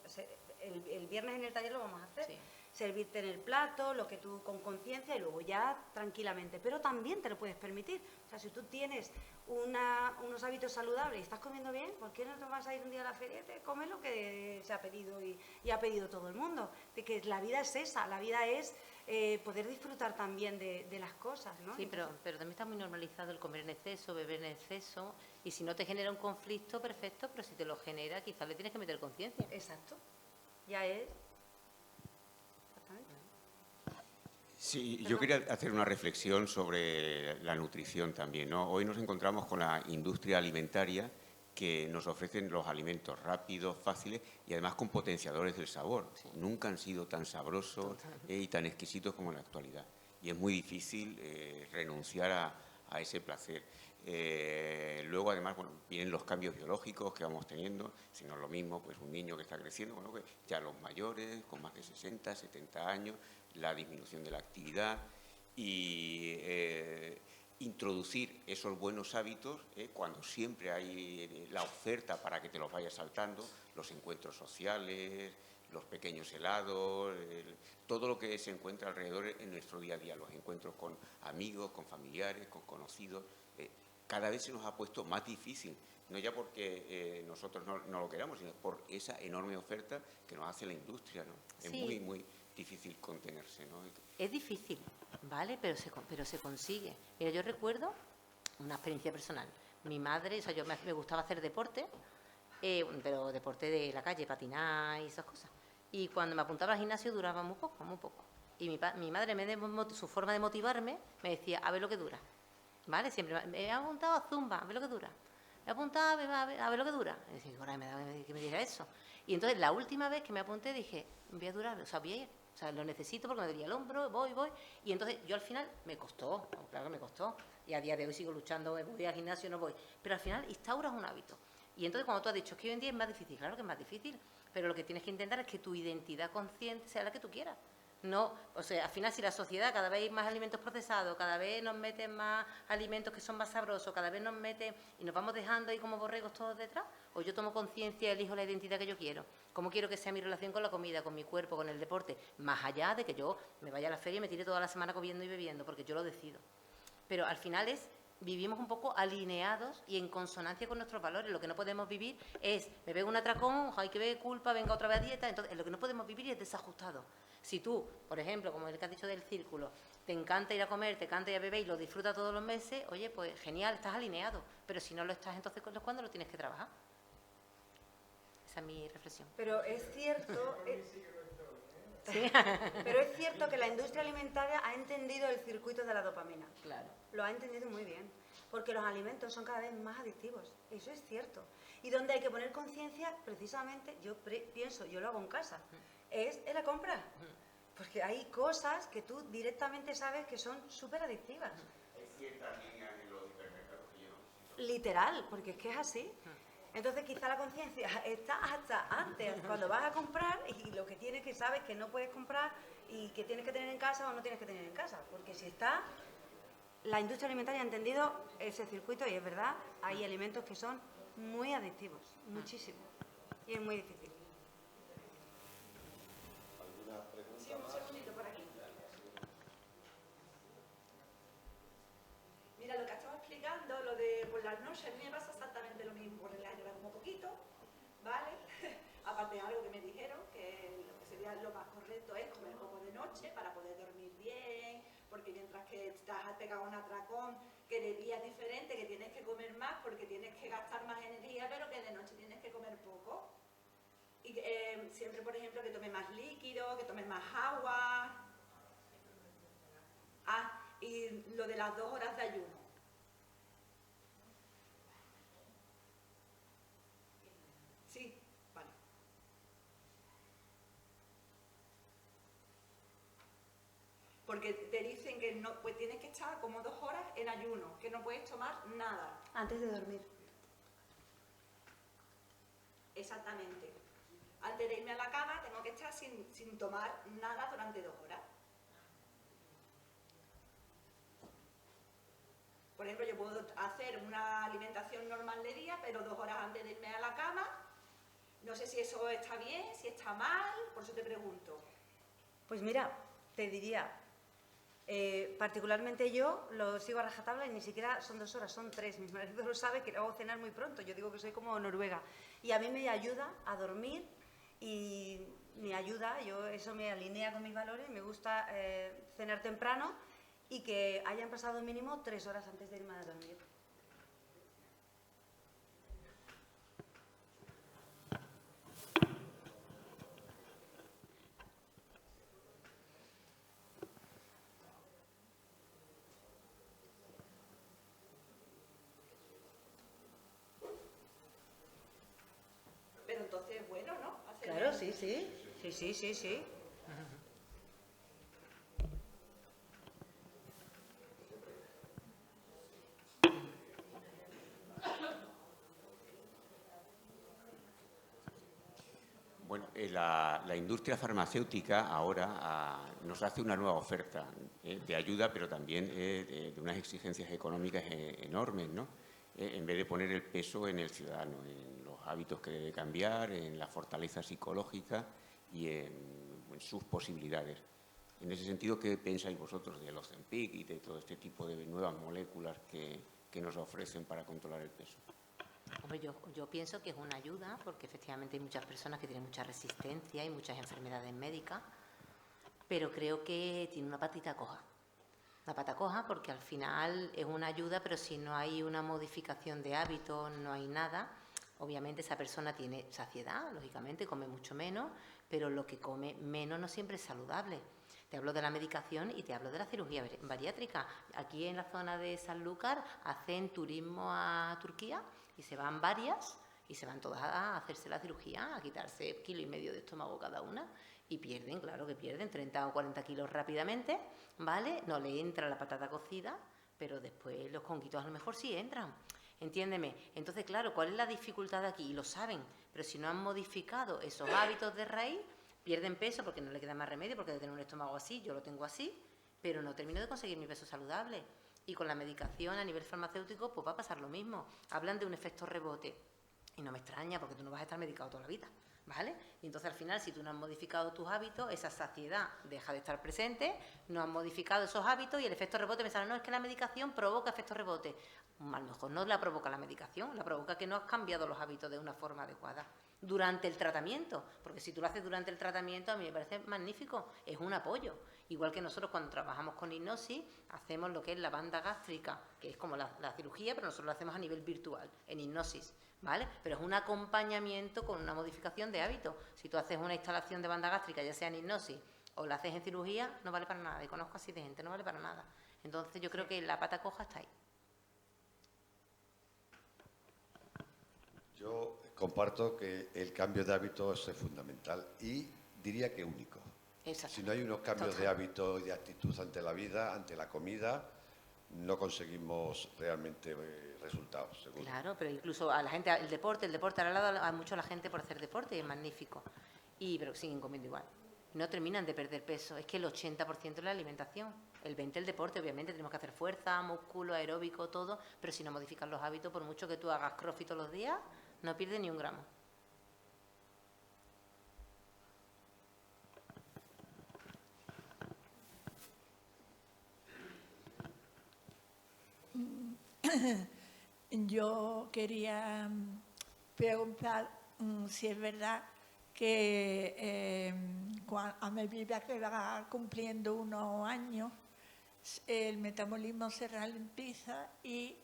el viernes en el taller lo vamos a hacer. Sí. servirte en el plato, lo que tú con conciencia y luego ya tranquilamente. Pero también te lo puedes permitir. O sea, si tú tienes unos hábitos saludables y estás comiendo bien, ¿por qué no te vas a ir un día a la feria y te comes lo que se ha pedido y ha pedido todo el mundo? De que la vida es esa, la vida es poder disfrutar también de las cosas, ¿no? Sí, pero también está muy normalizado el comer en exceso, beber en exceso, y si no te genera un conflicto, perfecto, pero si te lo genera, quizás le tienes que meter conciencia. Exacto. Ya es... Exactamente. Sí, yo quería hacer una reflexión sobre la nutrición también, ¿no? Hoy nos encontramos con la industria alimentaria que nos ofrecen los alimentos rápidos, fáciles y además con potenciadores del sabor. Nunca han sido tan sabrosos y tan exquisitos como en la actualidad. Y es muy difícil renunciar a ese placer. Luego, además, bueno, vienen los cambios biológicos que vamos teniendo. Si no es lo mismo, pues un niño que está creciendo, bueno, que ya los mayores, con más de 60, 70 años, la disminución de la actividad y introducir esos buenos hábitos cuando siempre hay la oferta para que te los vayas saltando, los encuentros sociales, los pequeños helados, todo lo que se encuentra alrededor en nuestro día a día, los encuentros con amigos, con familiares, con conocidos. Cada vez se nos ha puesto más difícil, no ya porque nosotros no lo queramos, sino por esa enorme oferta que nos hace la industria, ¿no? Sí. Es muy, muy difícil contenerse, ¿no? Es difícil, ¿vale? Pero se consigue. Mira, yo recuerdo una experiencia personal. Mi madre, o sea, yo me gustaba hacer deporte, pero deporte de la calle, patinar y esas cosas. Y cuando me apuntaba al gimnasio duraba muy poco, muy poco. Y mi madre, su forma de motivarme, me decía, a ver lo que dura. ¿Vale? Siempre me he apuntado a Zumba, a ver lo que dura. Me he apuntado a ver lo que dura. Y decía, ahora me da que me diga eso. Y entonces la última vez que me apunté dije, voy a durar, o sea, voy a ir. O sea, lo necesito porque me dolía el hombro, voy. Y entonces yo al final me costó, claro que me costó. Y a día de hoy sigo luchando, voy al gimnasio, no voy. Pero al final instauras un hábito. Y entonces cuando tú has dicho que hoy en día es más difícil, claro que es más difícil. Pero lo que tienes que intentar es que tu identidad consciente sea la que tú quieras. No, o sea, al final si la sociedad cada vez hay más alimentos procesados, cada vez nos meten más alimentos que son más sabrosos, cada vez nos meten y nos vamos dejando ahí como borregos todos detrás, o yo tomo conciencia, elijo la identidad que yo quiero, cómo quiero que sea mi relación con la comida, con mi cuerpo, con el deporte, más allá de que yo me vaya a la feria y me tire toda la semana comiendo y bebiendo, porque yo lo decido. Pero al final vivimos un poco alineados y en consonancia con nuestros valores. Lo que no podemos vivir es, me pego un atracón, hay que ver culpa, venga otra vez a dieta. Entonces, lo que no podemos vivir es desajustado. Si tú, por ejemplo, como el que has dicho del círculo, te encanta ir a comer, te encanta ir a beber y lo disfrutas todos los meses, oye, pues genial, estás alineado. Pero si no lo estás, entonces, ¿cuándo lo tienes que trabajar? Esa es mi reflexión. Pero es cierto... ¿Sí? Pero es cierto que la industria alimentaria ha entendido el circuito de la dopamina. Claro. Lo ha entendido muy bien, porque los alimentos son cada vez más adictivos, eso es cierto. Y donde hay que poner conciencia, precisamente, yo pienso, yo lo hago en casa, es en la compra. Porque hay cosas que tú directamente sabes que son súper adictivas. Es cierta línea en los hipermercados que yo... Literal, porque es que es así. Entonces quizá la conciencia está hasta antes, cuando vas a comprar y lo que tienes que sabes que no puedes comprar y que tienes que tener en casa o no tienes que tener en casa. Porque si está, la industria alimentaria ha entendido ese circuito y es verdad, hay alimentos que son muy adictivos, muchísimo. Y es muy difícil. ¿Alguna pregunta? Sí, un segundito por aquí. Mira, lo que estaba explicando, lo de por las noches, a mí me pasa exactamente lo mismo. Por el año era como poquito, ¿vale? Aparte de algo que me dijeron, que lo que sería lo más correcto es comer poco de noche para poder dormir bien, porque mientras que estás pegado a un atracón, que de día es diferente, que tienes que comer más porque tienes que gastar más energía, pero que de noche tienes que comer poco. Y siempre, por ejemplo, que tome más líquido, que tome más agua. Ah, y lo de las 2 horas de ayuno. Sí, vale. Porque te dicen que no, pues tienes que estar como 2 horas en ayuno, que no puedes tomar nada. Antes de dormir. Exactamente. Antes de irme a la cama tengo que estar sin tomar nada durante 2 horas. Por ejemplo, yo puedo hacer una alimentación normal de día, pero 2 horas antes de irme a la cama. No sé si eso está bien, si está mal, por eso te pregunto. Pues mira, te diría, particularmente yo lo sigo a rajatabla y ni siquiera son 2 horas, son 3. Mi marido lo sabe, que hago cenar muy pronto. Yo digo que soy como Noruega. Y a mí me ayuda a dormir y me ayuda, eso me alinea con mis valores. Me gusta cenar temprano y que hayan pasado mínimo 3 horas antes de irme a dormir. Pero entonces, bueno, ¿no? Claro, sí, sí. Sí, sí, sí, sí. Bueno, la industria farmacéutica ahora nos hace una nueva oferta de ayuda, pero también de unas exigencias económicas enormes, ¿no? En vez de poner el peso en el ciudadano, en los hábitos que debe cambiar, en la fortaleza psicológica y en sus posibilidades. En ese sentido, ¿qué pensáis vosotros del Ozempic y de todo este tipo de nuevas moléculas que nos ofrecen para controlar el peso? Hombre, yo pienso que es una ayuda, porque efectivamente hay muchas personas que tienen mucha resistencia y muchas enfermedades médicas, pero creo que tiene una patita coja. Una pata coja porque al final es una ayuda, pero si no hay una modificación de hábitos, no hay nada. Obviamente esa persona tiene saciedad, lógicamente, come mucho menos, pero lo que come menos no siempre es saludable. Te hablo de la medicación y te hablo de la cirugía bariátrica. Aquí en la zona de Sanlúcar hacen turismo a Turquía y se van varias y se van todas a hacerse la cirugía, a quitarse 1,5 kilos de estómago cada una y pierden, claro que pierden 30 o 40 kilos rápidamente, ¿vale? No le entra la patata cocida, pero después los conguitos a lo mejor sí entran. Entiéndeme. Entonces, claro, ¿cuál es la dificultad aquí? Y lo saben, pero si no han modificado esos hábitos de raíz, pierden peso porque no le queda más remedio, porque de tener un estómago así, yo lo tengo así, pero no termino de conseguir mi peso saludable. Y con la medicación a nivel farmacéutico, pues va a pasar lo mismo. Hablan de un efecto rebote. Y no me extraña, porque tú no vas a estar medicado toda la vida, ¿vale? Y entonces al final, si tú no has modificado tus hábitos, esa saciedad deja de estar presente, no has modificado esos hábitos y el efecto rebote pensaron, no, es que la medicación provoca efecto rebote. A lo mejor no la provoca la medicación, la provoca que no has cambiado los hábitos de una forma adecuada durante el tratamiento, porque si tú lo haces durante el tratamiento a mí me parece magnífico, es un apoyo. Igual que nosotros cuando trabajamos con hipnosis hacemos lo que es la banda gástrica, que es como la cirugía, pero nosotros lo hacemos a nivel virtual, en hipnosis, ¿vale? Pero es un acompañamiento con una modificación de hábitos. Si tú haces una instalación de banda gástrica, ya sea en hipnosis o la haces en cirugía, no vale para nada. Y conozco así de gente, no vale para nada. Entonces yo creo que la pata coja está ahí. Yo comparto que el cambio de hábitos es fundamental y diría que único. Si no hay unos cambios de hábito y de actitud ante la vida, ante la comida, no conseguimos realmente resultados, seguro. Claro, pero incluso a la gente, el deporte al lado, a mucho la gente por hacer deporte, es magnífico. Pero siguen comiendo igual. No terminan de perder peso. Es que el 80% es la alimentación. El 20% el deporte, obviamente, tenemos que hacer fuerza, músculo, aeróbico, todo, pero si no modificas los hábitos, por mucho que tú hagas crossfit todos los días, no pierdes ni un gramo. Yo quería preguntar si es verdad que a medida que va cumpliendo unos años, el metabolismo se ralentiza y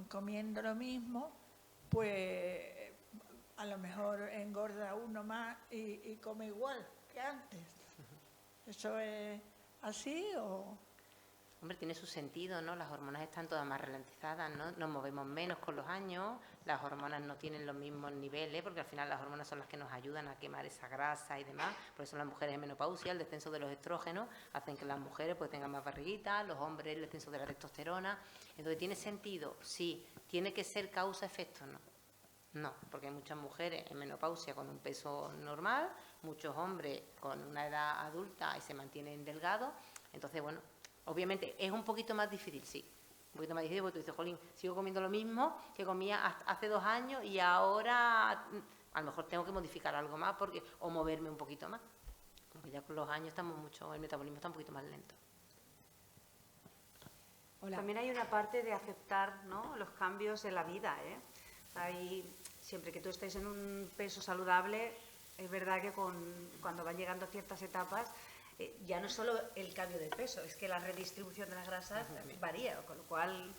comiendo lo mismo, pues a lo mejor engorda uno más y come igual que antes. ¿Eso es así o...? Hombre, tiene su sentido, ¿no? Las hormonas están todas más ralentizadas, ¿no? Nos movemos menos con los años, las hormonas no tienen los mismos niveles, porque al final las hormonas son las que nos ayudan a quemar esa grasa y demás. Por eso las mujeres en menopausia, el descenso de los estrógenos, hacen que las mujeres pues tengan más barriguita, los hombres el descenso de la testosterona. Entonces, ¿tiene sentido? Sí. ¿Tiene que ser causa-efecto? No. No, porque hay muchas mujeres en menopausia con un peso normal, muchos hombres con una edad adulta y se mantienen delgados. Entonces, bueno, obviamente es un poquito más difícil, sí. Un poquito más difícil porque tú dices, jolín, sigo comiendo lo mismo que comía hace 2 años y ahora a lo mejor tengo que modificar algo más o moverme un poquito más. Porque ya con los años el metabolismo está un poquito más lento. También hay una parte de aceptar, ¿no?, los cambios en la vida, ¿eh? Siempre que tú estés en un peso saludable, es verdad que cuando van llegando ciertas etapas, ya no es solo el cambio de peso, es que la redistribución de las grasas varía, con lo cual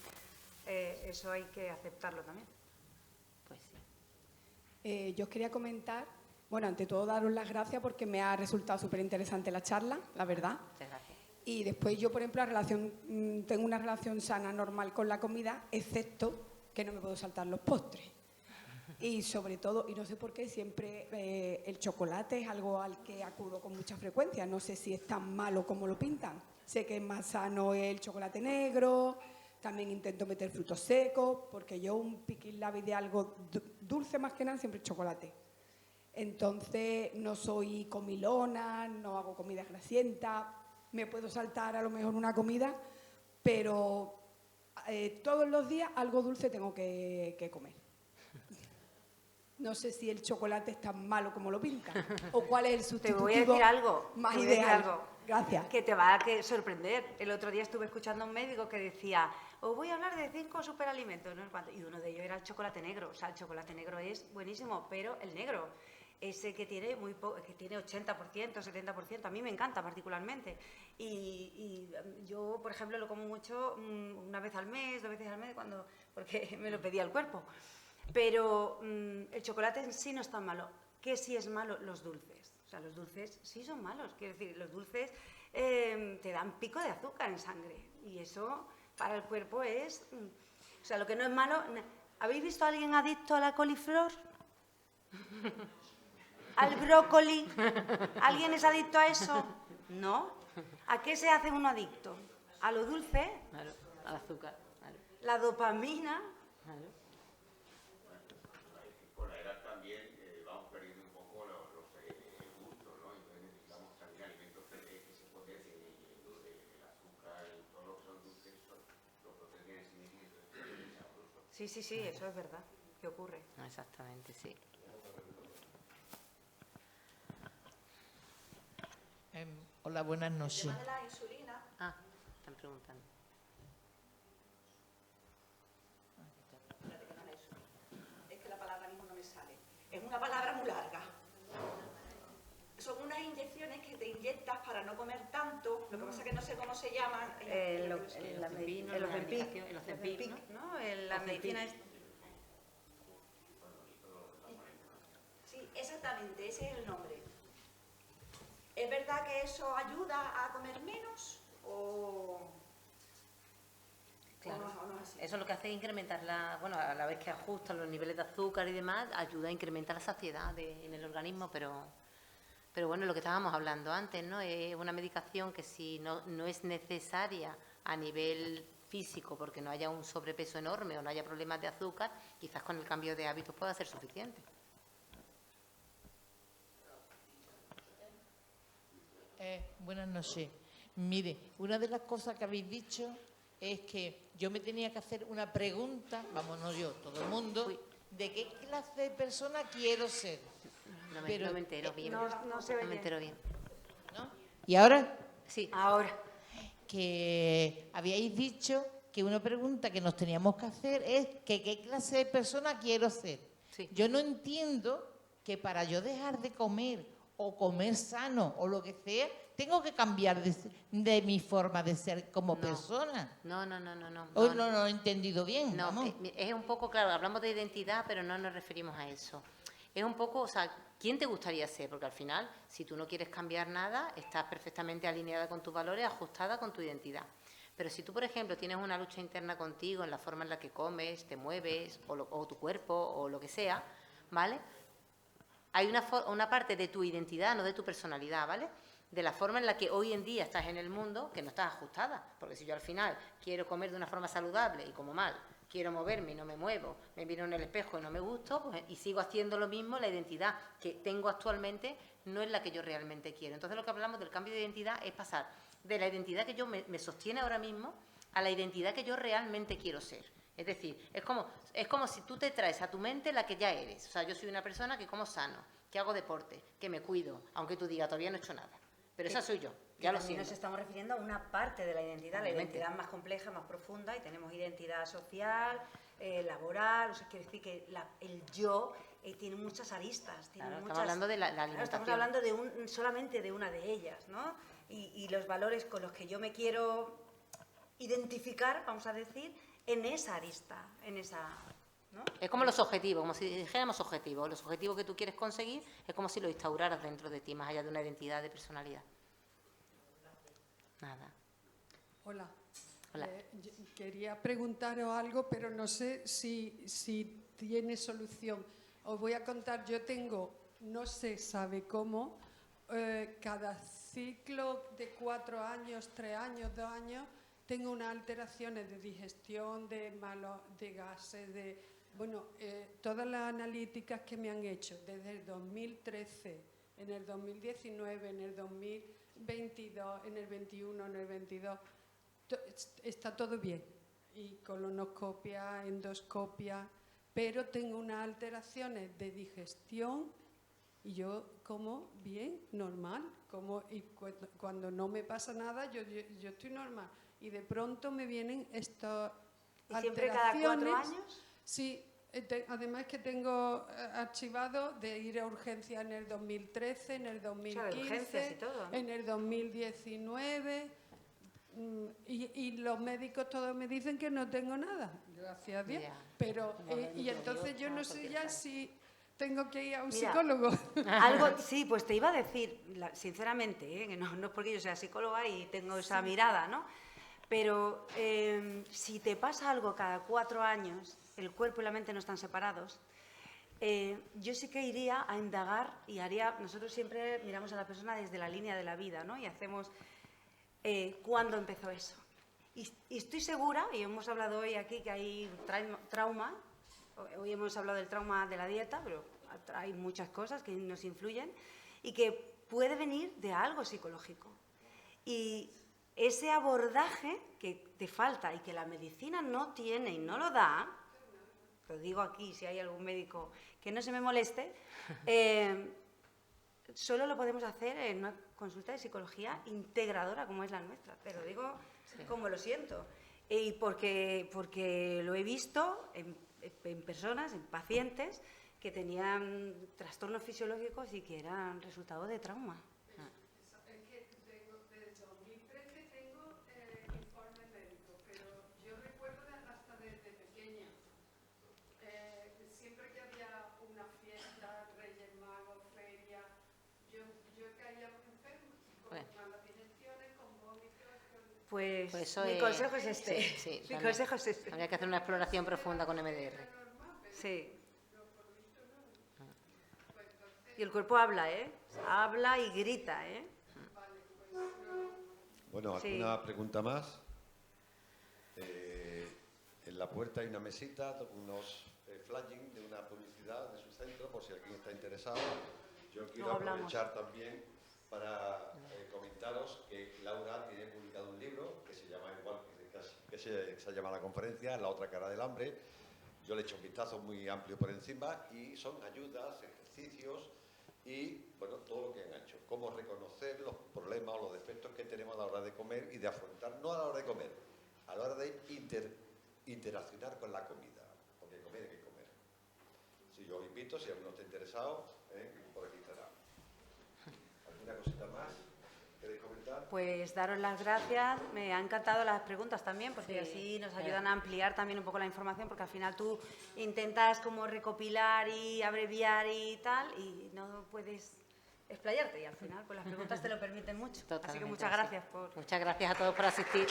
eso hay que aceptarlo también. Pues sí. Yo os quería comentar, bueno, ante todo daros las gracias porque me ha resultado súper interesante la charla, la verdad. Muchas gracias. Y después yo, por ejemplo, tengo una relación sana, normal con la comida, excepto que no me puedo saltar los postres. Y sobre todo, y no sé por qué, siempre el chocolate es algo al que acudo con mucha frecuencia. No sé si es tan malo como lo pintan. Sé que es más sano el chocolate negro, también intento meter frutos secos, porque yo un piquín labi de algo dulce más que nada, siempre chocolate. Entonces no soy comilona, no hago comidas grasientas, me puedo saltar a lo mejor una comida, pero todos los días algo dulce tengo que comer. No sé si el chocolate es tan malo como lo pintan o cuál es el Te sustitutivo voy a decir algo. más te voy a decir ideal. algo Gracias. que te va a sorprender. El otro día estuve escuchando a un médico que decía, os voy a hablar de 5 superalimentos, ¿no? Y uno de ellos era el chocolate negro. O sea, el chocolate negro es buenísimo, pero el negro, ese que tiene que tiene 80%, 70%, a mí me encanta particularmente. Y yo, por ejemplo, lo como mucho una vez al mes, 2 veces al mes, porque me lo pedía el cuerpo. Pero el chocolate en sí no es tan malo. ¿Qué sí es malo? Los dulces. O sea, los dulces sí son malos. Quiero decir, los dulces te dan pico de azúcar en sangre. Y eso para el cuerpo es... o sea, lo que no es malo... ¿Habéis visto a alguien adicto a la coliflor? ¿Al brócoli? ¿Alguien es adicto a eso? ¿No? ¿A qué se hace uno adicto? ¿A lo dulce? Claro, al azúcar. Claro. La dopamina... Claro. Con la edad también vamos perdiendo un poco los gustos, ¿no? Entonces necesitamos también alimentos que se potencien el azúcar y todo lo que son dulces, lo potencian en sí mismos y entonces es sabroso. Sí, eso es verdad. ¿Qué ocurre? Exactamente, sí. Hola, buenas noches. El tema de la insulina, Ah, están preguntando. espérate que no es eso. Es que la palabra mismo no me sale. Es una palabra muy larga. Son unas inyecciones que te inyectas para no comer tanto. Lo que pasa es que no sé cómo se llaman. El Ozempic, ¿no? La medicina es... Sí, exactamente, ese es el nombre. ¿Es verdad que eso ayuda a comer menos o Claro. o no es así? Eso lo que hace es incrementar a la vez que ajusta los niveles de azúcar y demás, ayuda a incrementar la saciedad en el organismo, pero bueno, lo que estábamos hablando antes, ¿no? Es una medicación que si no es necesaria a nivel físico porque no haya un sobrepeso enorme o no haya problemas de azúcar, quizás con el cambio de hábitos pueda ser suficiente. Buenas noches. Mire, una de las cosas que habéis dicho es que yo me tenía que hacer una pregunta, vamos, no yo, todo el mundo, de qué clase de persona quiero ser. No Pero, me entero bien. no se oye. me entero bien. ¿No? ¿Y ahora? Sí. Ahora, Que habíais dicho que una pregunta que nos teníamos que hacer es que qué clase de persona quiero ser. Sí. Yo no entiendo que para yo dejar de comer o comer sano o lo que sea, tengo que cambiar de mi forma de ser como persona. No. Hoy no lo he entendido bien. No, vamos. es un poco, claro, hablamos de identidad, pero no nos referimos a eso. Es un poco, o sea, ¿quién te gustaría ser? Porque al final, si tú no quieres cambiar nada, estás perfectamente alineada con tus valores, ajustada con tu identidad. Pero si tú, por ejemplo, tienes una lucha interna contigo en la forma en la que comes, te mueves, o tu cuerpo, o lo que sea, ¿vale? Hay una parte de tu identidad, no de tu personalidad, ¿vale? De la forma en la que hoy en día estás en el mundo, que no estás ajustada. Porque si yo al final quiero comer de una forma saludable y como mal, quiero moverme y no me muevo, me miro en el espejo y no me gusto, pues, y sigo haciendo lo mismo, la identidad que tengo actualmente no es la que yo realmente quiero. Entonces lo que hablamos del cambio de identidad es pasar de la identidad que yo me sostiene ahora mismo a la identidad que yo realmente quiero ser. Es decir, es como si tú te traes a tu mente la que ya eres. O sea, yo soy una persona que como sano, que hago deporte, que me cuido, aunque tú digas, todavía no he hecho nada. Pero esa soy yo, ya lo también siento. nos estamos refiriendo a una parte de la identidad, Obviamente. la identidad más compleja, más profunda, y tenemos identidad social, laboral, o sea, quiere decir que el yo tiene muchas aristas. Tiene Claro, muchas, estamos hablando de la claro, alimentación. estamos hablando solamente de una de ellas, ¿no? Y los valores con los que yo me quiero identificar, vamos a decir, en esa arista, en esa... ¿no? Es como los objetivos, como si dijéramos objetivos. Los objetivos que tú quieres conseguir es como si los instauraras dentro de ti, más allá de una identidad de personalidad. Nada. Hola. Hola. Quería preguntaros algo, pero no sé si tiene solución. Os voy a contar, yo tengo, no se sabe cómo, cada ciclo de 4 años, 3 años, 2 años, tengo unas alteraciones de digestión, de gases, todas las analíticas que me han hecho desde el 2013, en el 2019, en el 2022, en el 21, en el 22, está todo bien. Y colonoscopia, endoscopia, pero tengo unas alteraciones de digestión y yo como bien, normal, y cuando no me pasa nada, yo estoy normal. Y de pronto me vienen estas ¿Y siempre cada 4 años? Sí, además que tengo archivado de ir a urgencia en el 2013, en el 2015, urgencias y todo, ¿no? en el 2019, y los médicos todos me dicen que no tengo nada, gracias a Dios. Ya. Pero, y entonces yo no sé ya si tengo que ir a un Mira, psicólogo. Sí, pues te iba a decir, sinceramente, que no es porque yo sea psicóloga y tengo esa mirada, ¿no? Pero si te pasa algo cada 4 años, el cuerpo y la mente no están separados, yo sí que iría a indagar y nosotros siempre miramos a la persona desde la línea de la vida, ¿no? Y hacemos cuándo empezó eso. Y estoy segura, y hemos hablado hoy aquí que hay trauma, hoy hemos hablado del trauma de la dieta, pero hay muchas cosas que nos influyen y que puede venir de algo psicológico. Y ese abordaje que te falta y que la medicina no tiene y no lo da, lo digo aquí si hay algún médico que no se me moleste, solo lo podemos hacer en una consulta de psicología integradora como es la nuestra. Te lo digo como lo siento. Y porque lo he visto en personas, en pacientes que tenían trastornos fisiológicos y que eran resultado de trauma. Es que desde 2013 tengo informe médico, pero yo recuerdo hasta desde pequeña. Siempre que había una fiesta, Reyes Magos, feria, yo caía enferma, con malas digestiones, con vómitos. Pues eso mi consejo es este. Sí, Mi consejo es este. Habría que hacer una exploración profunda con MDR. Sí. Y el cuerpo habla, ¿eh? Habla y grita, ¿eh? Bueno, Sí. ¿alguna pregunta más? En la puerta hay una mesita, unos flying de una publicidad de su centro, por si alguien está interesado. Yo quiero Luego hablamos. aprovechar también para comentaros que Laura tiene publicado un libro que se llama igual que se llama la conferencia, La otra cara del hambre. Yo le he hecho un vistazo muy amplio por encima y son ayudas, ejercicios y, bueno, todo lo que han hecho. Cómo reconocer los problemas o los defectos que tenemos a la hora de comer y de afrontar, no a la hora de comer, a la hora de interaccionar con la comida. Porque comer hay que comer. Si yo os invito, si alguno está interesado, por aquí estará. ¿Alguna cosita más? ¿Queréis comentar? Pues daros las gracias. Me han encantado las preguntas también, porque así nos ayudan a ampliar también un poco la información, porque al final tú intentas como recopilar y abreviar y tal, y no puedes explayarte, y al final pues las preguntas te lo permiten mucho. Así que Totalmente muchas así. gracias por... Muchas gracias a todos por asistir.